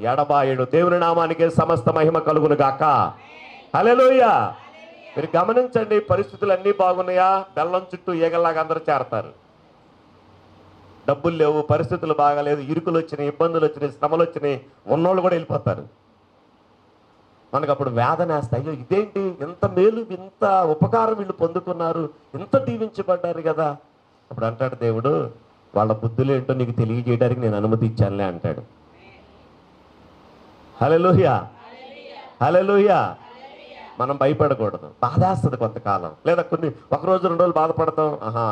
ఎడబాయడు. దేవుని నామానికి సమస్త మహిమ కలుగును గాక. హల్లెలూయా. మీరు గమనించండి, పరిస్థితులు అన్నీ బాగున్నాయా, బెల్లం చుట్టూ ఈగల్లాగా అందరూ చేరతారు. డబ్బులు లేవు, పరిస్థితులు బాగాలేదు, ఇరుకులు వచ్చినాయి, ఇబ్బందులు వచ్చినాయి, శ్రమలు వచ్చినాయి, ఉన్నోళ్ళు కూడా వెళ్ళిపోతారు. మనకు అప్పుడు వేదన వేస్తాయి. అయ్యో ఇదేంటి, ఇంత మేలు, ఇంత ఉపకారం వీళ్ళు పొందుకున్నారు, ఇంత దీవించబడ్డారు కదా. అప్పుడు అంటాడు దేవుడు, వాళ్ళ బుద్ధులు ఏంటో నీకు తెలియజేయడానికి నేను అనుమతి ఇచ్చానులే అంటాడు. హల్లెలూయా, హల్లెలూయా. మనం భయపడకూడదు. బాధేస్తుంది కొంతకాలం, లేదా ఒక రోజు 2 రోజులు బాధపడతాం.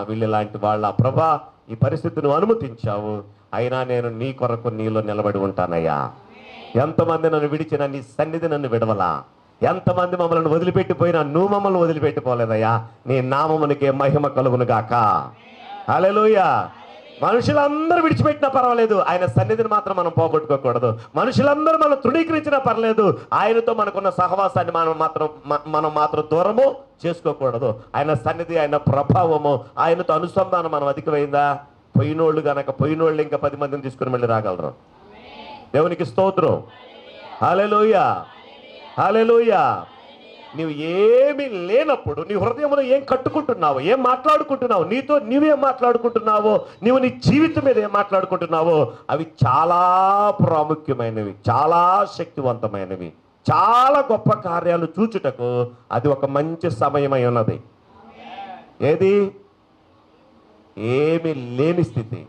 వీళ్ళు ఇలాంటి వాళ్ళ, ప్రభా ఈ పరిస్థితిని నువ్వు అనుమతించావు, అయినా నేను నీ కొరకు నీలో నిలబడి ఉంటానయ్యా. ఎంతమంది నన్ను విడిచినా నీ సన్నిధి నన్ను విడవలా, ఎంతమంది మమ్మల్ని వదిలిపెట్టిపోయినా నువ్వు మమ్మల్ని వదిలిపెట్టిపోలేదయ్యా. నీ నామమునికే మహిమ కలుగును గాక. హల్లెలూయా. మనుషులందరూ విడిచిపెట్టినా పర్వాలేదు, ఆయన సన్నిధిని మాత్రం మనం పోగొట్టుకోకూడదు. మనుషులందరూ మనం తృణీకరించినా పర్లేదు, ఆయనతో మనకున్న సహవాసాన్ని మనం మాత్రం దూరము చేసుకోకూడదు. ఆయన సన్నిధి, ఆయన ప్రభావము, ఆయనతో అనుసంధానం మనం అధికమైందా, పోయినోళ్ళు ఇంకా 10 మందిని తీసుకుని మళ్ళీ రాగలరు. దేవునికి స్తోత్రం. హల్లెలూయా, హల్లెలూయా. నీవు ఏమి లేనప్పుడు నీ హృదయంలో ఏం కట్టుకుంటున్నావో, ఏం మాట్లాడుకుంటున్నావు, నీతో నీవేం మాట్లాడుకుంటున్నావో, నీవు నీ జీవితం మీద ఏం మాట్లాడుకుంటున్నావో, అవి చాలా ప్రాముఖ్యమైనవి, చాలా శక్తివంతమైనవి, చాలా గొప్ప కార్యాలు చూచుటకు అది ఒక మంచి సమయమై ఉన్నది. ఏది? ఏమి లేని స్థితి,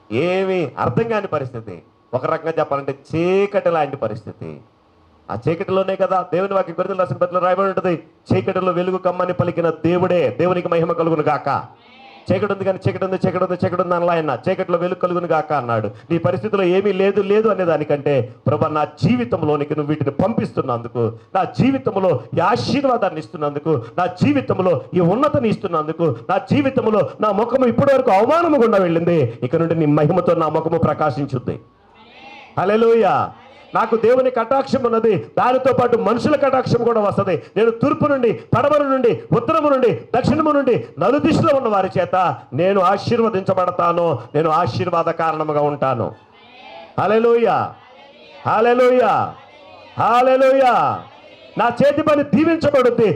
ఏమి అర్థం కాని పరిస్థితి, ఒక రకంగా చెప్పాలంటే చీకటి లాంటి పరిస్థితి. ఆ చీకటిలోనే కదా దేవుని వాక్యం కొరింథీయులకు రాసిన పత్రికలో రాయబడి ఉంటుంది, చీకటిలో వెలుగు కమ్మని పలికిన దేవుడే. దేవునికి మహిమ కలుగును గాక. చీకటి ఉంది కానీ చీకటి ఉంది అనలా ఆయన, చీకటిలో వెలుగు కలుగును గాక అన్నాడు. నీ పరిస్థితిలో ఏమీ లేదు అనే దానికంటే, ప్రభా నా జీవితంలోనికి నువ్వు వీటిని పంపిస్తున్నందుకు, నా జీవితంలో ఈ ఆశీర్వాదాన్ని ఇస్తున్నందుకు, నా జీవితంలో ఈ ఉన్నతిని ఇస్తున్నందుకు, నా జీవితంలో నా ముఖము ఇప్పటి వరకు అవమానము గుండా వెళ్ళింది, ఇక నుండి నీ మహిమతో నా ముఖము ప్రకాశించుద్ది. హల్లెలూయా. నాకు దేవుని కటాక్షం ఉన్నది, దానితో పాటు మనుషుల కటాక్షం కూడా వస్తుంది. నేను తూర్పు నుండి, పడమర నుండి, ఉత్తరము నుండి, దక్షిణము నుండి, నలుదిశలో ఉన్న వారి చేత నేను ఆశీర్వదించబడతాను, నేను ఆశీర్వాద కారణముగా ఉంటాను. హల్లెలూయా, హల్లెలూయా, హల్లెలూయా. నా చేతి పని దీవించబడుద్ది.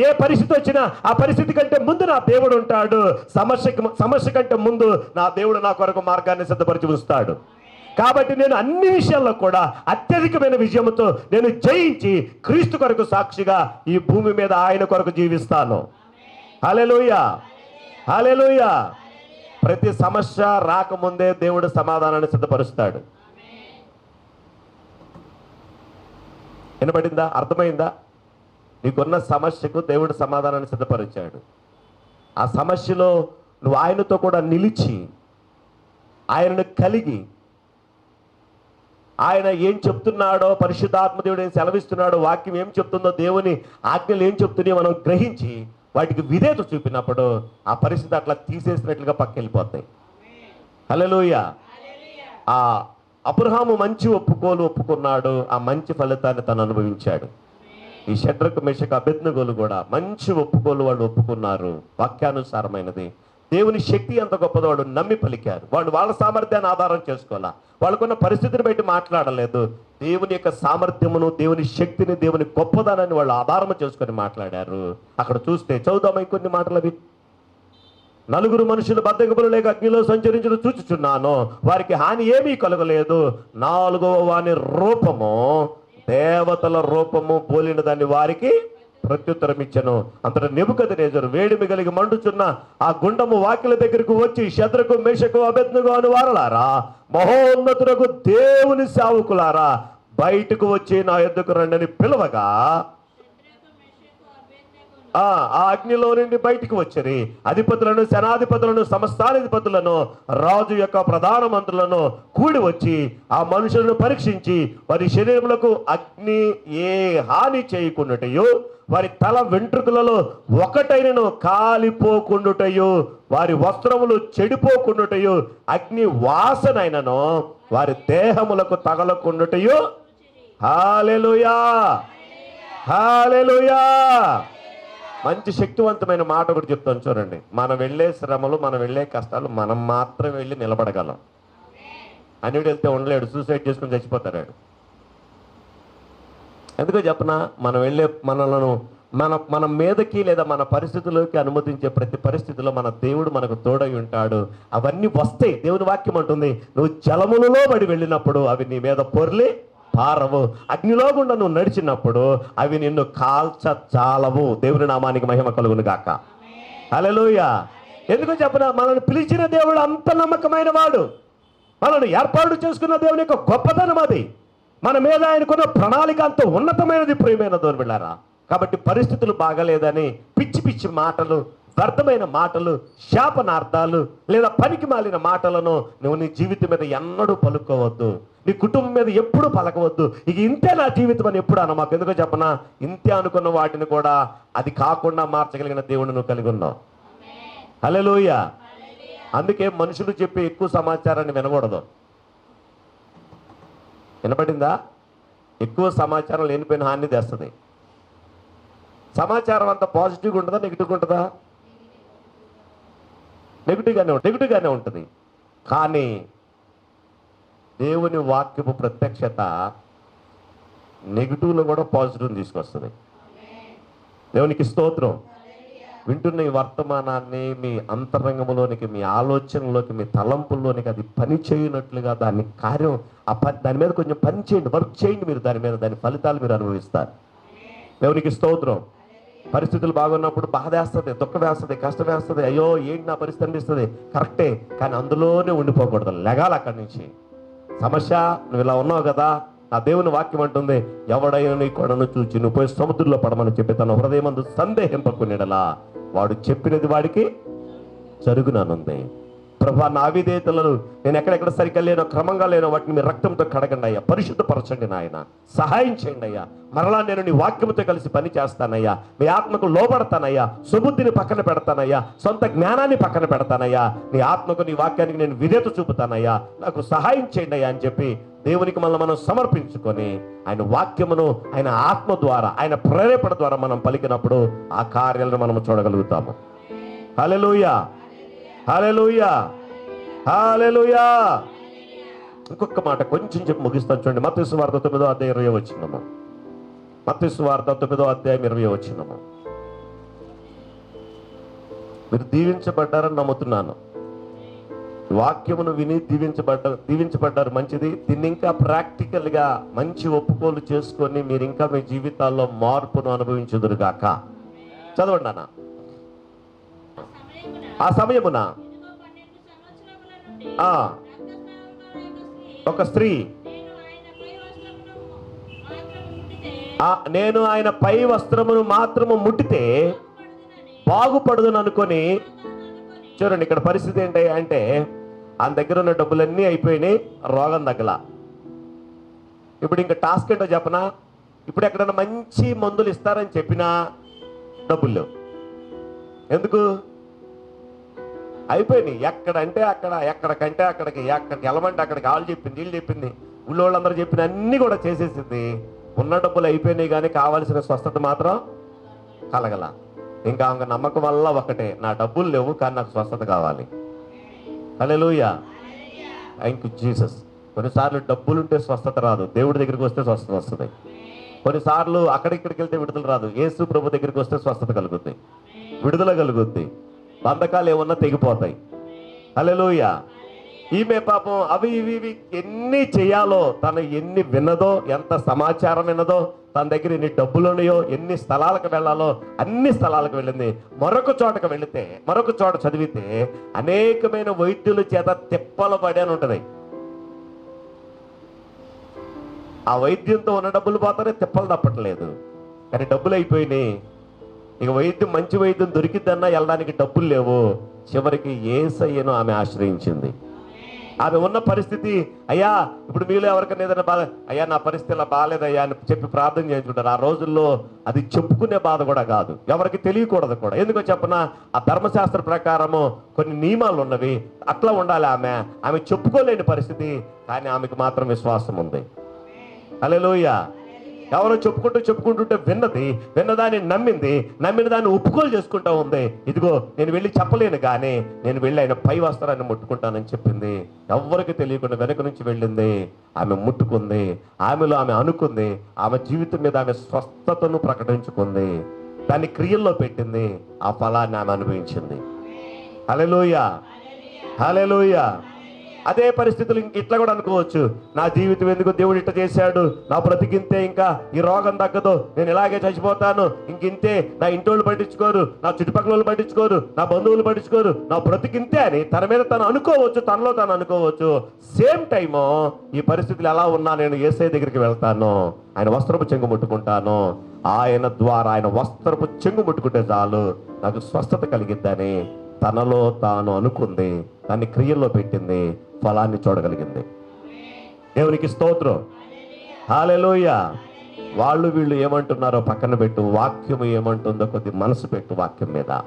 ఏ పరిస్థితి వచ్చినా ఆ పరిస్థితి కంటే ముందు నా దేవుడు ఉంటాడు. సమస్య కంటే ముందు నా దేవుడు నా కొరకు మార్గాన్ని సిద్ధపరిచి ఉంచుతాడు. కాబట్టి నేను అన్ని విషయాల్లో కూడా అత్యధికమైన విజయంతో నేను జయించి క్రీస్తు కొరకు సాక్షిగా ఈ భూమి మీద ఆయన కొరకు జీవిస్తాను. హల్లెలూయా, హల్లెలూయా. ప్రతి సమస్య రాకముందే దేవుడు సమాధానాన్ని సిద్ధపరుస్తాడు. వినబడిందా? అర్థమైందా? నీకున్న సమస్యకు దేవుడు సమాధానాన్ని సిద్ధపరిచాడు. ఆ సమస్యలో నువ్వు ఆయనతో కూడా నిలిచి, ఆయనను కలిగి, ఆయన ఏం చెప్తున్నాడో, పరిశుద్ధాత్మ దేవుడు ఏం సెలవిస్తున్నాడో, వాక్యం ఏం చెప్తుందో, దేవుని ఆజ్ఞలు ఏం చెప్తున్నాయో మనం గ్రహించి వాటికి విధేయత చూపినప్పుడు ఆ పరిస్థితి అట్లా తీసేసినట్లుగా పక్కకెళ్ళిపోతాయి. హల్లెలూయా. ఆ అబ్రహాము మంచి ఒప్పుకున్నాడు, ఆ మంచి ఫలితాన్ని తను అనుభవించాడు. ఈ షడ్రకు మెషకు అబేద్నెగోలు కూడా మంచి వాళ్ళు ఒప్పుకున్నారు, వాక్యానుసారమైనది. దేవుని శక్తి ఎంత గొప్పదో వాడు నమ్మి పలికారు. వాళ్ళు వాళ్ళ సామర్థ్యాన్ని ఆధారం చేసుకోవాలా, వాళ్ళకున్న పరిస్థితిని బట్టి మాట్లాడలేదు. దేవుని యొక్క సామర్థ్యమును, దేవుని శక్తిని, దేవుని గొప్పదనాన్ని వాళ్ళు ఆధారం చేసుకొని మాట్లాడారు. అక్కడ చూస్తే చదువుదామా కొన్ని మాటలు అవి. 4 మనుషులు బద్దెంగములు లేక అగ్నిలో సంచరించడం చూచుచున్నాను, వారికి హాని ఏమీ కలగలేదు. 4వ వాని రూపము దేవతల రూపము పోలిన దాన్ని వారికి ప్రత్యుత్తరం ఇచ్చెను. అంతట నెబుకద్నెజరు వేడిమి కలిగి మండుచున్న ఆ గుండము వాకిల దగ్గరకు వచ్చి, శద్రకు మేషకు అబేద్నెగో అను వారలారా, మహోన్నతులకు దేవుని సేవకులారా, బయటకు వచ్చి నా యొద్దకు రండని పిలవగా ఆ అగ్నిలో నుండి బయటికి వచ్చరి అధిపతులను, సేనాధిపతులను, సంస్థానాధిపతులను, రాజు యొక్క ప్రధాన మంత్రులను కూడి వచ్చి ఆ మనుషులను పరీక్షించి వారి శరీరములకు అగ్ని ఏ హాని చేయకుండాటయో, వారి తల వెంట్రుకలలో ఒకటైనను కాలిపోకుండుటయు, వారి వస్త్రములు చెడిపోకుండుటయు, అగ్ని వాసనైనను వారి దేహములకు తగలకుండుటయు. హల్లెలూయా, హల్లెలూయా. మంచి శక్తివంతమైన మాట ఒకటి చెప్తాను చూడండి. మనం వెళ్ళే శ్రమలు, మనం వెళ్ళే కష్టాలు మనం మాత్రం వెళ్ళి నిలబడగలం. అన్నిటి వెళ్తే ఉండలేడు, సూసైడ్ చేసుకుని చచ్చిపోతాడు. ఎందుకో చెప్పనా, మనం వెళ్ళే మనలను మన మీదకి లేదా మన పరిస్థితుల్లోకి అనుమతించే ప్రతి పరిస్థితిలో మన దేవుడు మనకు తోడై ఉంటాడు. అవన్నీ వస్తాయి. దేవుని వాక్యం అంటుంది, నువ్వు జలములలో పడి వెళ్ళినప్పుడు అవి నీ మీద పొర్లి పారవు, అగ్నిలో గుండా నువ్వు నడిచినప్పుడు అవి నిన్ను కాల్చజాలవు. దేవుని నామానికి మహిమ కలుగును గాక. హల్లెలూయా. ఎందుకు చెప్పనా, మనల్ని పిలిచిన దేవుడు అంత నమ్మకమైన వాడు. మనల్ని ఏర్పాటు చేసుకున్న దేవుని యొక్క గొప్పతనం అది. మన మీద ఆయనకున్న ప్రణాళిక అంత ఉన్నతమైనది ప్రియమైన దేవుని బిడ్డలారా. కాబట్టి పరిస్థితులు బాగలేదని పిచ్చి పిచ్చి మాటలు, వ్యర్థమైన మాటలు, శాపనార్థాలు లేదా పనికి మాలిన మాటలను నువ్వు నీ జీవితం మీద ఎన్నడూ పలుకోవద్దు. నీ కుటుంబం మీద ఎప్పుడు పలకవద్దు. ఇక ఇంతే నా జీవితం అని ఎప్పుడు మాకు ఎందుకో చెప్పనా, ఇంతే అనుకున్న వాటిని కూడా అది కాకుండా మార్చగలిగిన దేవుడు నువ్వు కలిగి ఉన్నావు. హల్లెలూయా. అందుకే మనుషులు చెప్పి ఎక్కువ సమాచారాన్ని వినకూడదు. వినపడిందా? ఎక్కువ సమాచారం లేనిపోయిన హాని తెస్తుంది. సమాచారం అంతా పాజిటివ్గా ఉంటుందా, నెగిటివ్గా ఉంటుందా? నెగిటివ్గానే ఉంటుంది. కానీ దేవుని వాక్యపు ప్రత్యక్షత నెగిటివ్లో కూడా పాజిటివ్ని తీసుకొస్తుంది. దేవునికి స్తోత్రం. వింటున్న ఈ వర్తమానాన్ని మీ అంతరంగంలోనికి, మీ ఆలోచనలోకి, మీ తలంపుల్లోనికి అది పని చేయనట్లుగా దాన్ని కార్యం దాని మీద కొంచెం పని చేయండి, వర్క్ చేయండి. మీరు దాని ఫలితాలు మీరు అనుభవిస్తారు. దేవునికి స్తోత్రం. పరిస్థితులు బాగున్నప్పుడు బాధ వేస్తుంది, దుఃఖం వేస్తుంది, కష్టం వేస్తుంది. అయ్యో ఏంటి నా పరిస్థితి అనిపిస్తుంది. కరెక్టే, కానీ అందులోనే ఉండిపోకూడదు, లెగాలి అక్కడి నుంచి. సమస్య, నువ్వు ఇలా ఉన్నావు కదా, నా దేవుని వాక్యం అంటుంది, ఎవడైనా నీ కొడను చూచి నువ్వు పోయి సముద్రంలో పడమని చెప్పి తన హృదయమందు సందేహింపకునేడలా వాడు చెప్పినది వాడికి జరుగుననుంది. ప్రభా, నా విధేయతలను నేను ఎక్కడెక్కడ సరిగ్గా లేనో, క్రమంగా లేనో వాటిని మీ రక్తంతో కడగండి అయ్యా, పరిశుద్ధపరచండి నాయన, సహాయం చేయండి అయ్యా. మరలా నేను నీ వాక్యంతో కలిసి పని చేస్తానయ్యా, మీ ఆత్మకు లోబడతానయ్యా, సుబుద్ధిని పక్కన పెడతానయ్యా, సొంత జ్ఞానాన్ని పక్కన పెడతానయ్యా, నీ ఆత్మకు, నీ వాక్యానికి నేను విధేయత చూపుతానయ్యా, నాకు సహాయం చేయండి అయ్యా అని చెప్పి దేవునికి మనం సమర్పించుకొని ఆయన వాక్యమును ఆయన ఆత్మ ద్వారా, ఆయన ప్రేరేపణ ద్వారా మనం పలికినప్పుడు ఆ కార్యాలను మనం చూడగలుగుతాము. హల్లెలూయా, హల్లెలూయా, హల్లెలూయా. ఇంకొక మాట కొంచెం చెప్పి ముగిస్తాను చూడండి. మత్తయి సువార్త 9వ అధ్యాయం 20వ వచనము. మత్తయి సువార్త 9వ అధ్యాయం 20వ వచనము. మీరు దీవించబడ్డారని నమ్ముతున్నాను. వాక్యమును విని దీవించబడ్డారు, మంచిది. దీన్ని ఇంకా ప్రాక్టికల్గా మంచి ఒప్పుకోలు చేసుకొని మీరు ఇంకా మీ జీవితాల్లో మార్పును అనుభవించుదురుగాక. చదవండి అన్న. ఆ సమయమున ఒక స్త్రీ నేను ఆయన పై వస్త్రమును మాత్రము ముట్టితే బాగుపడదును అనుకొని, చూడండి ఇక్కడ పరిస్థితి ఏంటి అంటే, ఆయన దగ్గర ఉన్న డబ్బులన్నీ అయిపోయినాయి, రోగం తగ్గల. ఇప్పుడు ఇంకా టాస్క్ ఏంటో చెప్పనా, ఇప్పుడు ఎక్కడన్నా మంచి మందులు ఇస్తారని చెప్పినా డబ్బులు లేవు. ఎందుకు? అయిపోయినాయి. ఎక్కడంటే అక్కడ, ఎక్కడికంటే అక్కడికి, ఎక్కడికి వెళ్ళమంటే అక్కడికి వాళ్ళు చెప్పింది, వీళ్ళు చెప్పింది, ఊళ్ళో వాళ్ళందరూ చెప్పిన అన్నీ కూడా చేసేసింది. ఉన్న డబ్బులు అయిపోయినాయి కానీ కావాల్సిన స్వస్థత మాత్రం కలగల. ఇంకా ఆమె నమ్మకం వల్ల ఒకటే, నా డబ్బులు లేవు కానీ నాకు స్వస్థత కావాలి. హల్లెలూయా, థాంక్ యూ జీసస్. కొన్నిసార్లు డబ్బులుంటే స్వస్థత రాదు, దేవుడి దగ్గరికి వస్తే స్వస్థత వస్తుంది. కొన్నిసార్లు అక్కడిక్కడికి వెళ్తే విడుదల రాదు, యేసు ప్రభు దగ్గరికి వస్తే స్వస్థత కలుగుద్ది, విడుదల కలుగుద్ది, బంధకాలు ఏమన్నా తెగిపోతాయి. హల్లెలూయా. ఈమె పాపం అవి ఇవి ఎన్ని చేయాలో, తను ఎన్ని విన్నదో, ఎంత సమాచారం విన్నదో, తన దగ్గర ఎన్ని డబ్బులు ఉన్నాయో, ఎన్ని స్థలాలకు వెళ్ళాలో అన్ని స్థలాలకు వెళ్ళింది. మరొక చోటకు వెళితే, మరొక చోట చదివితే అనేకమైన వైద్యుల చేత తిప్పలు పడి అని ఉంటుంది. ఆ వైద్యంతో ఉన్న డబ్బులు పోతానే, తిప్పలు తప్పట్లేదు. కానీ డబ్బులు అయిపోయినాయి. ఇక వైద్యం, మంచి వైద్యం దొరికిద్దన్నా వెళ్ళడానికి డబ్బులు లేవు. చివరికి యేసయ్యను ఆమె ఆశ్రయించింది. ఆమె ఉన్న పరిస్థితి, అయ్యా ఇప్పుడు మీలో ఎవరికైనా ఏదైనా బాధ, అయ్యా నా పరిస్థితి ఇలా బాగాలేదయ్యా అని చెప్పి ప్రార్థన చేయించుకుంటారు. ఆ రోజుల్లో అది చెప్పుకునే బాధ కూడా కాదు, ఎవరికి తెలియకూడదు కూడా. ఎందుకో చెప్పనా, ఆ ధర్మశాస్త్ర ప్రకారము కొన్ని నియమాలు ఉన్నవి, అట్లా ఉండాలి. ఆమె చెప్పుకోలేని పరిస్థితి, కానీ ఆమెకు మాత్రం విశ్వాసం ఉంది. హల్లెలూయా. ఎవరో చెప్పుకుంటుంటే విన్నదాన్ని నమ్మిన దాన్ని ఒప్పుకోలు చేసుకుంటా ఉంది. ఇదిగో నేను వెళ్ళి చెప్పలేను, కానీ నేను వెళ్ళి ఆయన పై వస్త్రాన్ని ముట్టుకుంటానని చెప్పింది. ఎవరికి తెలియకుండా వెనక నుంచి వెళ్ళింది. ఆమె ముట్టుకుంది, ఆమెలో ఆమె అనుకుంది, ఆమె జీవితం మీద ఆమె స్వస్థతను ప్రకటించుకుంది, దాన్ని క్రియల్లో పెట్టింది, ఆ ఫలాన్ని ఆమె అనుభవించింది. హల్లెలూయా, హల్లెలూయా. అదే పరిస్థితులు ఇట్లా కూడా అనుకోవచ్చు, నా జీవితం ఎందుకు దేవుడు ఇట్లా చేశాడు, నా బ్రతికింతే, ఇంకా ఈ రోగం తగ్గదు, నేను ఇలాగే చచ్చిపోతాను, ఇంకింతే, నా ఇంటోళ్ళు పట్టించుకోరు, నా చుట్టుపక్కల వాళ్ళు పట్టించుకోరు, నా బంధువులు పట్టించుకోరు, నా బ్రతికింతే అని తన మీద తను అనుకోవచ్చు, తనలో తను అనుకోవచ్చు. సేమ్ టైము ఈ పరిస్థితులు ఎలా ఉన్నా నేను యేసయ్య దగ్గరికి వెళ్తాను, ఆయన వస్త్రపు చెంగు ముట్టుకుంటాను, ఆయన ద్వారా, ఆయన వస్త్రపు చెంగు ముట్టుకుంటే చాలు నాకు స్వస్థత కలిగిద్దని తనలో తాను అనుకుంది, దాన్ని క్రియల్లో పెట్టింది, ఫలాన్ని చూడగలిగింది. దేవునికి స్తోత్రం, హల్లెలూయా. వాళ్ళు వీళ్ళు ఏమంటున్నారో పక్కన పెట్టు, వాక్యము ఏమంటుందో కొద్ది మనసు పెట్టు, వాక్యం మీద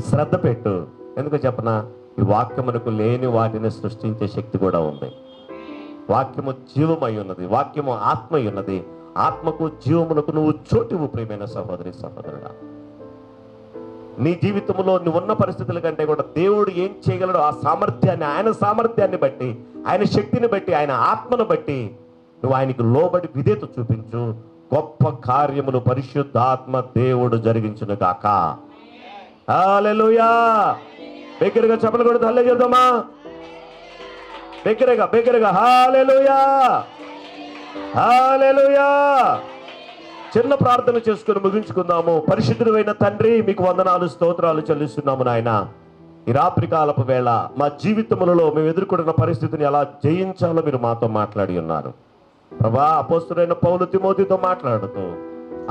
శ్రద్ధ పెట్టు. ఎందుకు చెప్పనా, ఈ వాక్యమునకు లేని వాటిని సృష్టించే శక్తి కూడా ఉంది. వాక్యము జీవమై ఉన్నది, వాక్యము ఆత్మై ఉన్నది. ఆత్మకు జీవమునకు నువ్వు చోటివు ప్రియమైన సహోదరి సహోదరుడా. నీ జీవితంలో నువ్వు ఉన్న పరిస్థితుల కంటే కూడా దేవుడు ఏం చేయగలడో ఆ సామర్థ్యాన్ని, ఆయన సామర్థ్యాన్ని బట్టి, ఆయన శక్తిని బట్టి, ఆయన ఆత్మను బట్టి నువ్వు ఆయనకు లోబడి విధేయత చూపించు. గొప్ప కార్యములు పరిశుద్ధాత్మ దేవుడు జరిగించును గాక. హల్లెలూయా. బిగ్గరగా చప్పట్లు కొడుతూ హల్లెలూయా చెప్దామా? బిగ్గరగా హల్లెలూయా, హల్లెలూయా. చిన్న ప్రార్థన చేసుకుని ముగించుకుందాము. పరిశుద్ధుడైన తండ్రి, మీకు వందనాలు, స్తోత్రాలు చెల్లిస్తున్నాము నాయన. ఈ రాత్రికాలపు వేళ మా జీవితములలో మేము ఎదుర్కొంటున్న పరిస్థితిని ఎలా జయించాలో మీరు మాతో మాట్లాడి ఉన్నారు ప్రభా. అపోస్తలుడైన పౌలు తిమోతితో మాట్లాడుతూ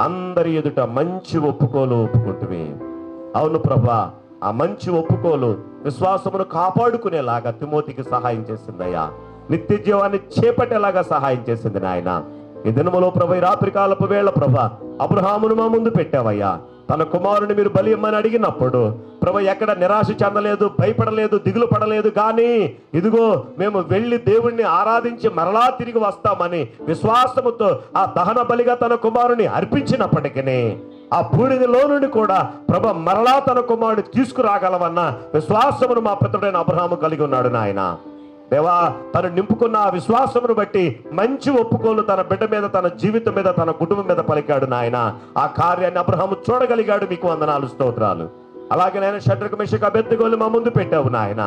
అందరి ఎదుట మంచి ఒప్పుకోలు ఒప్పుకుంటువి. అవును ప్రభా, ఆ మంచి ఒప్పుకోలు విశ్వాసమును కాపాడుకునేలాగా తిమోతికి సహాయం చేసిందయ్యా. నిత్య జీవాన్ని చేపట్టేలాగా సహాయం చేసింది నాయన. ఈ దినములో ప్రభు, ఈ రాత్రికాలపు వేళ ప్రభా, అబ్రహామును మా ముందు పెట్టావయ్యా. తన కుమారుని మీరు బలి ఇమ్మని అడిగినప్పుడు ప్రభు ఎక్కడ నిరాశ చెందలేదు, భయపడలేదు, దిగులు పడలేదు. కానీ ఇదిగో మేము వెళ్ళి దేవుణ్ణి ఆరాధించి మరలా తిరిగి వస్తామని విశ్వాసముతో ఆ దహన బలిగా తన కుమారుని అర్పించినప్పటికీ ఆ బూడిదలో నుండి కూడా ప్రభు మరలా తన కుమారుని తీసుకురాగలవన్న విశ్వాసమును మా పితరుడైన అబ్రహాము కలిగి ఉన్నాడు నాయన. దేవా, తను నింపుకున్న ఆ విశ్వాసమును బట్టి మంచి ఒప్పుకోలు తన బిడ్డ మీద, తన జీవితం మీద, తన కుటుంబం మీద పలికాడు నాయన. ఆ కార్యాన్ని అబ్రహాము చూడగలిగాడు. మీకు వందనాలు, స్తోత్రాలు. అలాగే నాయన, షడ్రకు మెషకు అబేద్నెగోలు మా ముందు పెట్టావు నాయన.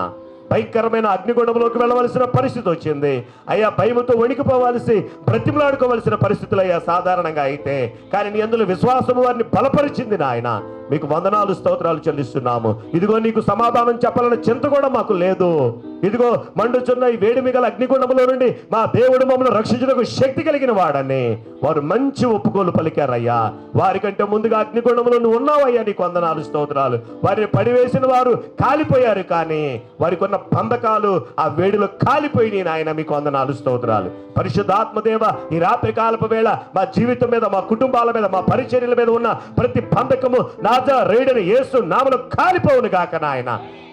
భయంకరమైన అగ్నిగుండంలోకి వెళ్ళవలసిన పరిస్థితి వచ్చింది అయ్యా. భయముతో వణికిపోవాల్సి, బ్రతిమలాడుకోవలసిన పరిస్థితులు అయ్యా సాధారణంగా అయితే, కానీ నీ అందులో విశ్వాసము వారిని బలపరిచింది నాయన. మీకు వందనాలు, స్తోత్రాలు చెల్లిస్తున్నాము. ఇదిగో నీకు సమాధానం చెప్పాలన్న చింత కూడా మాకు లేదు. ఇదిగో మండుచున్న ఈ వేడిమి గల అగ్నిగుండములో నుండి మా దేవుడు మమ్మల్ని రక్షించుటకు శక్తి కలిగిన వాడని వారు మంచి ఒప్పుకోలు పలికారయ్యా. వారికంటే ముందుగా అగ్నిగుండంలో నువ్వు ఉన్నావయ్యా. నీకు వందనాలు, స్తోత్రాలు. వారిని పడివేసిన వారు కాలిపోయారు, కానీ వారికి ఉన్న బంధకాలు ఆ వేడిలో కాలిపోయినాయి నాయన. మీకు వందనాలు, స్తోత్రాలు. పరిశుద్ధాత్మదేవ, ఈ రాత్రి కాలపు వేళ మా జీవితం మీద, మా కుటుంబాల మీద, మా పరిచర్యల మీద ఉన్న ప్రతి బంధకము నాజరేయుడైన యేసు నామములో కాలిపోవును గాక నాయన.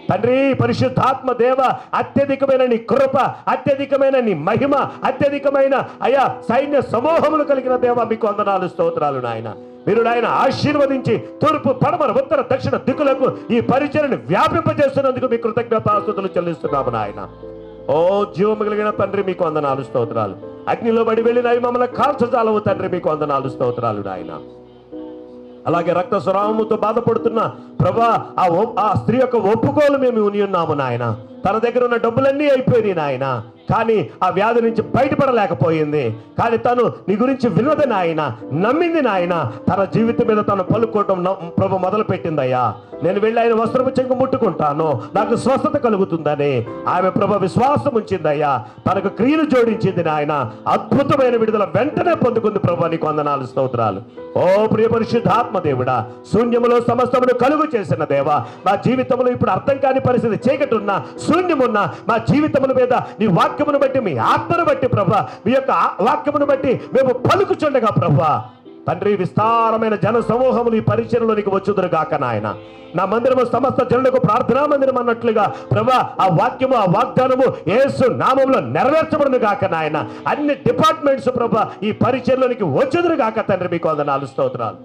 తండ్రి, పరిశుద్ధాత్మ దేవ, అత్యధికమైన నీ కృప, అత్యధికమైన నీ మహిమ, అత్యధికమైన అయ్యా సైన్య సమూహములు కలిగిన దేవ, మీకు వందనాలు, స్తోత్రాలు నాయన. మీరు నాయన ఆశీర్వదించి తూర్పు, పడమర, ఉత్తర, దక్షిణ దిక్కులకు ఈ పరిచర్యను వ్యాపింపజేస్తున్నందుకు మీ కృతజ్ఞతాస్తుతులు చెల్లిస్తున్నాము నాయన. ఓ జీవము కలిగిన తండ్రి, మీకు వందనాలు, స్తోత్రాలు. అగ్నిలో బడి వెళ్ళినవి మమ్మల్ని కాల్చజాలవు తండ్రి, మీకు వందనాలు, స్తోత్రాలు నాయన. అలాగే రక్త స్రావముతో బాధపడుతున్న ప్రభా, ఆ స్త్రీ యొక్క ఒప్పుకోలు మేము ఉని ఉన్నాము నాయన. తన దగ్గర ఉన్న డబ్బులన్నీ అయిపోయినాయి నాయన, కానీ ఆ వ్యాధి నుంచి బయటపడలేకపోయింది. కానీ తను నీ గురించి విన్నది నాయన, నమ్మింది నాయన. తన జీవితం మీద తను పలుకోవటం ప్రభు మొదలు పెట్టిందయ్యా. నేను వెళ్ళి ఆయన వస్త్రపు చెంగు ముట్టుకుంటాను, నాకు స్వస్థత కలుగుతుందని ఆమె ప్రభు విశ్వాసం ఉంచిందయ్యా. తనకు క్రియలు జోడించింది నాయన. అద్భుతమైన విడుదల వెంటనే పొందుకుంది ప్రభు. నీకు వందనాలు, స్తోత్రాలు. ఓ ప్రియ పరిశుద్ధాత్మ దేవుడా, శూన్యములో సమస్తమును కలుగు చేసిన దేవా, మా జీవితంలో ఇప్పుడు అర్థం కాని పరిస్థితి, చీకటి ఉన్నా శూన్యమున్నా మా జీవితముల మీద నీ వాక్యమును బట్టి, మీ ఆత్మను బట్టి ప్రభు, మీ యొక్క వాక్యమును బట్టి మేము పలుకుచుండగా ప్రభు తండ్రి, విస్తారమైన జన సమూహములు ఈ పరిచయంలోనికి వచ్చుదురు గాక నాయన. నా మందిరము సమస్త జనులకు ప్రార్థనా మందిరం అన్నట్లుగా ప్రభా ఆ వాక్యము, ఆ వాగ్దానము యేసు నామములో నెరవేర్చబడును గాక నాయన. అన్ని డిపార్ట్మెంట్స్ ప్రభా ఈ పరిచయంలోనికి వచ్చుదురు గాక తండ్రి. మీకు వందనాలు, స్తోత్రాలు.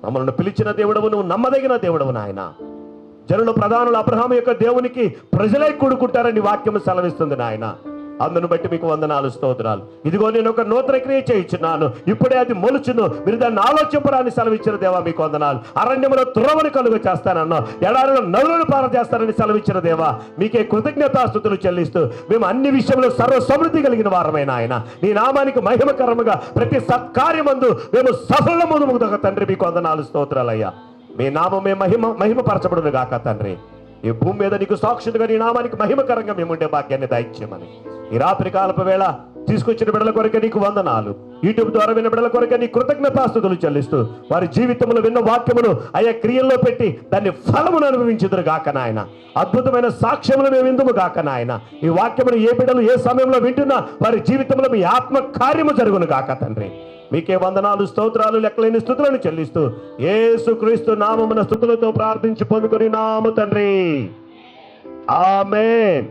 మమ్మల్ని పిలిచిన దేవుడవు, నువ్వు నమ్మదగిన దేవుడవు నాయన. జనుల ప్రధానులు అబ్రహాము యొక్క దేవునికి ప్రజలై కూడుకుంటారని వాక్యము సెలవిస్తుంది నాయన. అందును బట్టి మీకు వందనాలు, స్తోత్రాలు. ఇదిగో నేను ఒక నూతన క్రియ చేయించున్నాను, ఇప్పుడే అది మొలుచును, మీరు దాన్ని ఆలోచింపరాని సెలవిచ్చిన దేవా మీకు వందనాలు. అరణ్యములో తురవని కలుగు చేస్తానన్నా, ఎడారిలో నదులను పార చేస్తానని సెలవిచ్చిన దేవా మీకే కృతజ్ఞతాస్తుతులు చెల్లిస్తూ, మేము అన్ని విషయంలో సర్వ సమృద్ధి కలిగిన వారమైన ఆయన, నీ నామానికి మహిమకరముగా ప్రతి సత్కార్యమందు మేము సఫలముగా తండ్రి. మీకు వందనాలు, స్తోత్రాలయ్యా. మీ నామమే మహిమపరచబడును గాక తండ్రి. ఈ భూమి మీద నీకు సాక్షులుగా నీ నామానికి మహిమకరంగా మేము ఉండే భాగ్యాన్ని దయచేయమని ఈ రాత్రి కాలపు వేళ తీసుకొచ్చిన బిడ్డల కొరకే నీకు వందనాలు. యూట్యూబ్ ద్వారా విన్న బిడ్డల కొరకే నీ కృతజ్ఞతాస్తుతులు చెల్లిస్తూ, వారి జీవితంలో విన్న వాక్యమును అయ్యా క్రియల్లో పెట్టి దాన్ని ఫలమును అనుభవించుదురు గాక నాయన. అద్భుతమైన సాక్ష్యములు మేము విందుము గాక నాయన. ఈ వాక్యమును ఏ బిడ్డలు ఏ సమయంలో వింటున్నా వారి జీవితంలో మీ ఆత్మ కార్యము జరుగును గాక తండ్రి. మీకే వందనాలు, స్తోత్రాలు, లెక్కలేని స్తుతులను చెల్లిస్తూ యేసుక్రీస్తు నామమున స్తుతులతో ప్రార్థించి పొందుకొని నాము తండ్రి. ఆమేన్.